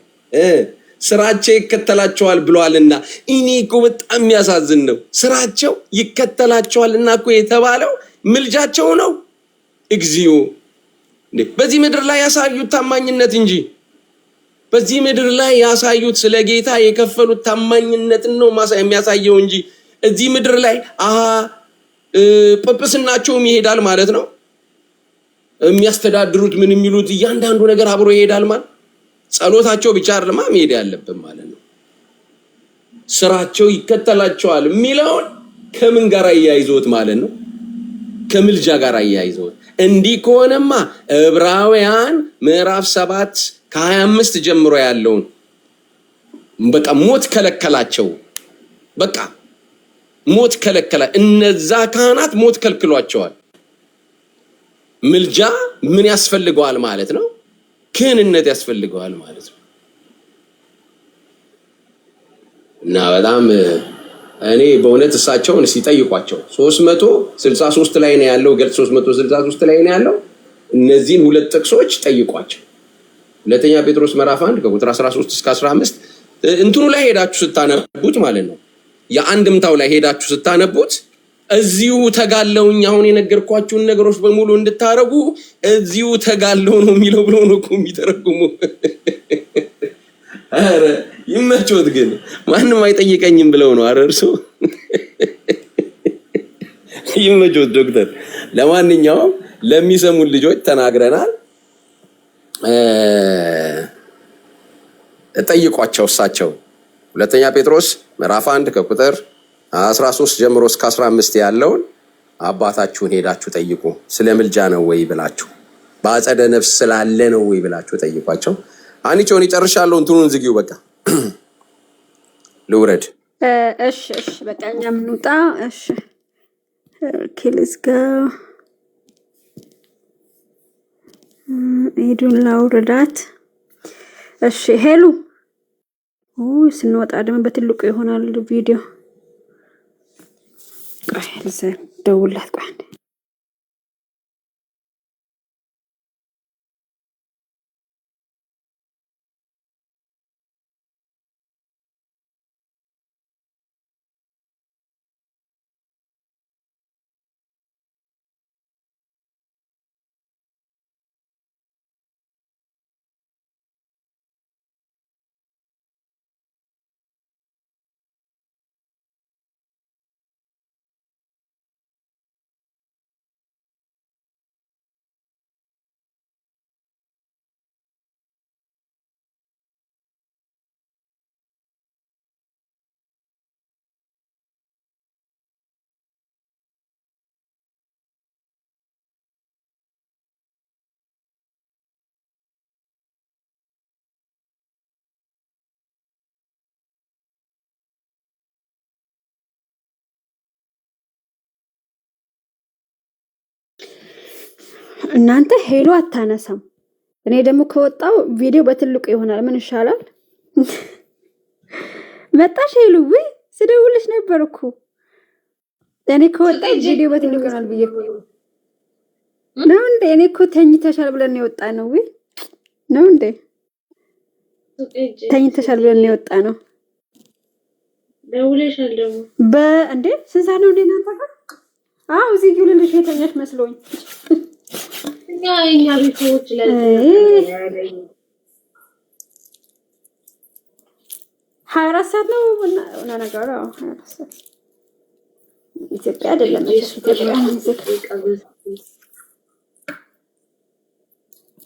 ስራቸው ይከተላቸዋል ብለዋልና እኔ እኮ በጣም የሚያሳዝን ነው። ስራቸው ይከተላቸዋልና እኮ የተባለው ምልጃቸው ነው። እግዚኦ በዚህ ምድር ላይ ያሳዩት ታማኝነት እንጂ በዚህ ምድር ላይ ያሳዩት ስለ ጌታ የከፈሉት ታማኝነት ነው የሚያሳየው እንጂ እዚህ ምድር ላይ ጵጵስናቸውም ይሄዳል ማለት ነው። የሚያስተዳድሩት ምን የሚሉት እያንዳንዱ ነገር አብሮ ይሄዳል ማለት ጸሎታቸው ብቻ አይደለም መሄድ ያለበት ማለት ነው። ስራቸው ይከተላቸዋል የሚለውን ከምን ጋር አያይዘውት ማለት ነው? ከምልጃ ጋር አያይዘውት። እንዲህ ከሆነማ ዕብራውያን ምዕራፍ 7 ከ25 ጀምሮ ያለውን በቃ ሞት ከለከላቸው። በቃ ሞት ከለከላ። እነዛ ካህናት ሞት ከልክሏቸዋል። ምልጃ ምን ያስፈልገዋል ማለት ነው? ክህንነት ያስፈልገዋል ማለት ነው። እና በጣም እኔ በእውነት እሳቸውን ሲጠይቋቸው 363 ላይ ነው ያለው፣ ገጽ 363 ላይ ነው ያለው። እነዚህን ሁለት ጥቅሶች ጠይቋቸው። ሁለተኛ ጴጥሮስ ምዕራፍ 1 ከቁጥር 13 እስከ 15 እንትኑ ላይ ሄዳችሁ ስታነቡት ማለት ነው። የአንድምታው ላይ ሄዳችሁ ስታነቡት እዚሁ ተጋለውኝ አሁን የነገርኳችሁን ነገሮች በሙሉ እንድታረጉ እዚሁ ተጋለው ነው የሚለው ብሎ ነው እኮ የሚተረጉሙ። አረ ይመቾት ግን ማንም አይጠይቀኝም ብለው ነው። አረ እርሱ ይመቾት ዶክተር። ለማንኛውም ለሚሰሙን ልጆች ተናግረናል። ጠይቋቸው እሳቸው ሁለተኛ ጴጥሮስ ምዕራፍ 1 ከቁጥር 13 ጀምሮ እስከ 15 ያለውን አባታችሁን ሄዳችሁ ጠይቁ። ስለ ምልጃ ነው ወይ ብላችሁ፣ በአጸደ ነፍስ ስላለ ነው ወይ ብላችሁ ጠይቋቸው። አንቺውን ይጨርሻለሁ። እንትኑን ዝጊው በቃ ልውረድ። እሺ በቃ እኛም እንውጣ። እሺ ኬልስ ጋ ሄዱን ላውርዳት። እሺ ሄሉ ስንወጣ ደግሞ በትልቁ ይሆናል ቪዲዮ። ቆይ ደውላት ቆይ እናንተ ሄሎ አታነሳም። እኔ ደግሞ ከወጣው ቪዲዮ በትልቁ ይሆናል። ምን ይሻላል? መጣሽ ሄሉ? ወይ ስደውልሽ ነበር እኮ እኔ ከወጣው ቪዲዮ በትልቁ ይሆናል ብዬ ነው እንዴ? እኔ እኮ ተኝተሻል ብለን ነው የወጣ ነው። ወይ ነው እንዴ? ተኝተሻል ብለን ነው የወጣ ነው። ደውለሻል ደግሞ በእንዴ ስንት ነው እንዴ እናንተ ጋር? አው እዚህ ይውልልሽ የተኛሽ መስሎኝ እኛ ቤቶች ላይ 24 ሰዓት ነው እና ነገሩ 24 ሰዓት ኢትዮጵያ አይደለም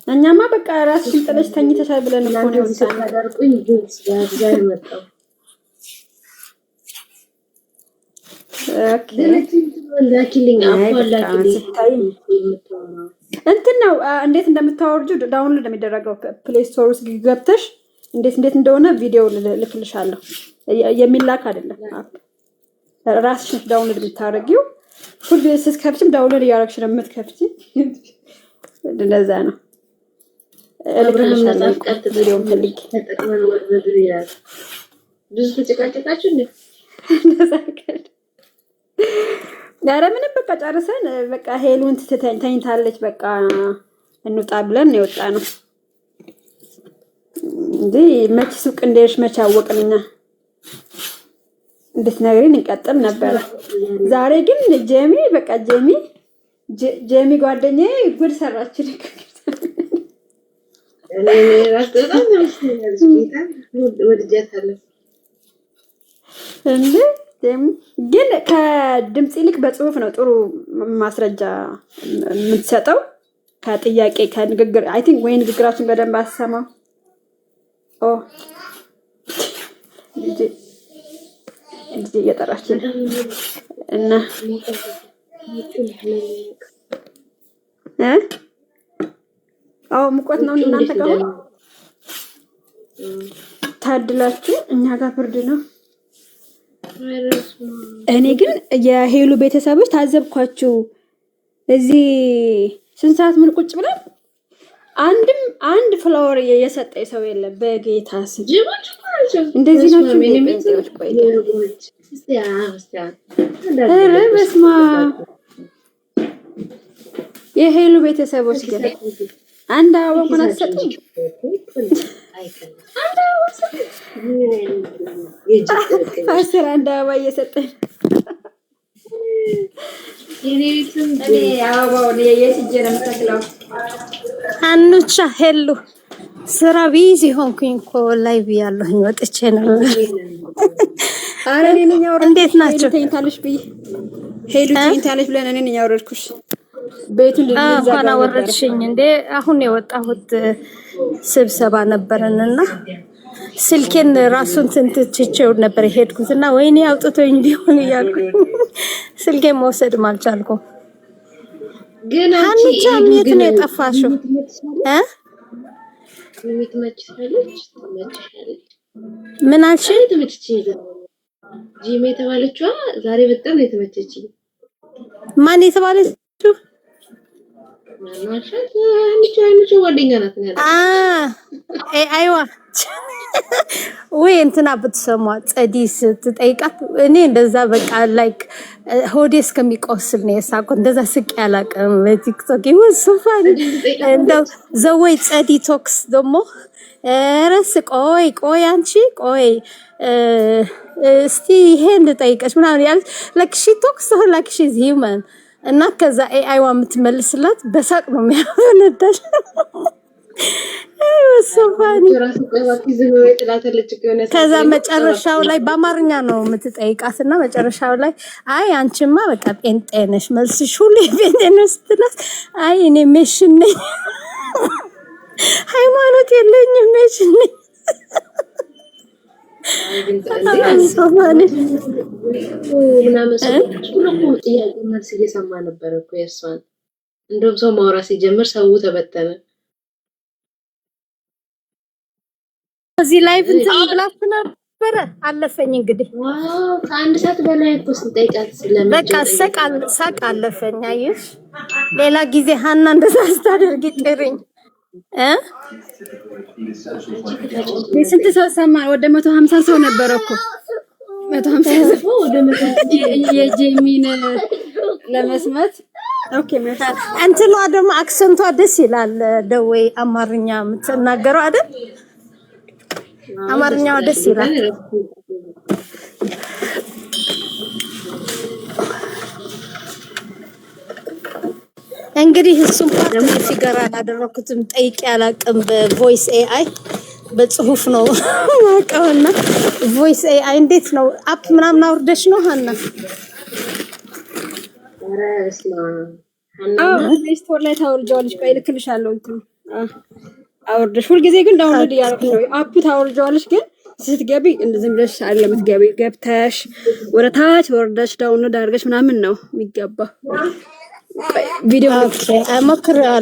እኛማ በቃ ራስሽን ጥለሽ ተኝተሻል ብለን እኮ ነው ታደርቁኝ ግልጽ ያዛል መጣው እንትን ነው እንዴት እንደምታወርጁ ዳውንሎድ እንደሚደረገው ፕሌይ ስቶር ውስጥ ገብተሽ እንዴት እንደሆነ ቪዲዮ ልክልሻለሁ። የሚላክ አይደለም ራስሽ ዳውንሎድ የምታደርጊው። ሁሉ ስትከፍቺም ዳውንሎድ እያደረግሽ ነው የምትከፍቺ። እንደዛ ነው። አብርሃም ነጻፍቀት ቪዲዮ ፈልጊ ተጠቅመን ወርወድ ይላል። ብዙ ተጨቃጨቃችሁ እንዴ? ነጻፍቀት ዳራ ምንም በቃ ጨርሰን በቃ ሄሉን ተኝታለች በቃ እንውጣ ብለን የወጣ ነው እንዴ። መች ሱቅ እንደሽ መች አወቅንና እንድትነግሪን እንቀጥል ነበር። ዛሬ ግን ጄሚ ጓደኛዬ ጉድ ሰራችልኝ። እኔ ራስ በጣም ነው የሚያስፈልገው ወድጃታለሁ እንዴ። ግን ከድምጽ ይልቅ በጽሁፍ ነው ጥሩ ማስረጃ የምትሰጠው። ከጥያቄ ከንግግር አይ ቲንክ ወይ ንግግራችን በደንብ አሰማው። ልጅ እየጠራችን እና ሙቀት ነው እናንተ ጋር ታድላችሁ፣ እኛ ጋር ብርድ ነው። እኔ ግን የሄሉ ቤተሰቦች ታዘብኳችሁ። እዚህ ስንት ሰዓት ምን ቁጭ ብለን አንድ ፍላወር የሰጠኝ ሰው የለም። በጌታ ስም እንደዚህ ናችሁ ቤተሰቦች። ቆይ ኧረ በስመ አብ የሄሉ ቤተሰቦች ግን አንድ አበባ እንኳን አትሰጡም። አስር አንድ አበባ እየሰጠን እኔ አበባውን የስጄ ነው የምተክለው። አንቻ ሄሉ ስራ ቢዚ ሆንኩኝ እኮ ላይ ብያለሁኝ ወጥቼ ነው። ኧረ እኔ ነኝ ያወረድኩሽ። እንዴት ናቸው? ተኝታለሽ ብዬ ሄሉ ተኝታለሽ ብለን እኔ ነኝ ያወረድኩሽ። ቤቱን እንኳን አወረድሽኝ እንዴ? አሁን የወጣሁት ስብሰባ ነበርንና ስልኬን ራሱን ትንትቼው ነበር የሄድኩትና ወይኔ አውጥቶኝ ቢሆን እያልኩኝ ስልኬን መውሰድም አልቻልኩም። ግን አንቺ የት ነው የጠፋሽው? ምን አልሽኝ? ጂሜ የተባለችዋ ዛሬ በጣም ነው የተመቸችኝ። ማን የተባለችው? አንቺ ጓደኛ ናት ነው አይዋ ወይ እንትና ብትሰማ ጸዲስ ትጠይቃት። እኔ እንደዛ በቃ ላይክ ሆዴ እስከሚቆስል ነው የሳቁት። እንደዛ ስቅ ያላቀም በቲክቶክ ይወስፋል። እንደው ዘወይ ጸዲ ቶክስ ደግሞ ረስ ቆይ አንቺ ቆይ እስቲ ይሄን ልጠይቀሽ ምናምን ያለች ላይክ ሺ ቶክስ ላይክ ሺ ኢዝ ሂውመን እና ከዛ ኤአይዋ የምትመልስላት በሳቅ ነው የሚያፈነዳሽ። ከዛ መጨረሻው ላይ በአማርኛ ነው የምትጠይቃትና መጨረሻው ላይ አይ አንቺማ በቃ ጴንጤ ነሽ፣ መልስሽ ሁሉ ጴንጤ ነው ስትላት አይ እኔ ሜሽን ነኝ፣ ሃይማኖት የለኝም፣ ሜሽን ነኝ። መልስ እየሰማ ነበር እኮ የእሷን። እንደውም ሰው ማውራት ሲጀምር ሰው ተበተነ። እዚህ ላይቭ እንትን ብላችሁ ነበረ አለፈኝ። እንግዲህ ዋው ከአንድ ሰዓት በላይ እኮ ስንጠይቃት ስለምን በቃ ሳቅ አለፈኝ። አየሽ ሌላ ጊዜ ሀና እንደዛ ስታደርጊ ጥሪኝ። ስንት ሰው ሰማን? ወደ 150 ሰው ነበር እኮ 150 ሰው ወደ 150 የጄሚን ለመስማት ኦኬ ማለት እንትኗ ደግሞ አክሰንቷ ደስ ይላል። ደዌ አማርኛ የምትናገረው አይደል? አማርኛው ደስ ይላል። እንግዲህ እሱም ፓርት ፊገር አላደረኩትም። ጠይቄ አላቅም። በቮይስ ኤአይ በጽሁፍ ነው ማቀውና ቮይስ ኤአይ እንዴት ነው አፕ ምናምን አውርደሽ ነው ሀና? ፕሌይ ስቶር ላይ ታወርጃለሽ። ቆይ ልክልሻለሁ። እንትን አውርደሽ ሁልጊዜ ግን ዳውንሎድ ያደረግሽ ነው አፕ ታወርጃለሽ። ግን ስትገቢ ዝም ብለሽ አይደለም የምትገቢ፣ ገብተሽ ወደ ታች ወርደሽ ዳውንሎድ አድርገሽ ምናምን ነው የሚገባ ቪዲዮ። ኦኬ አሞክራለሁ።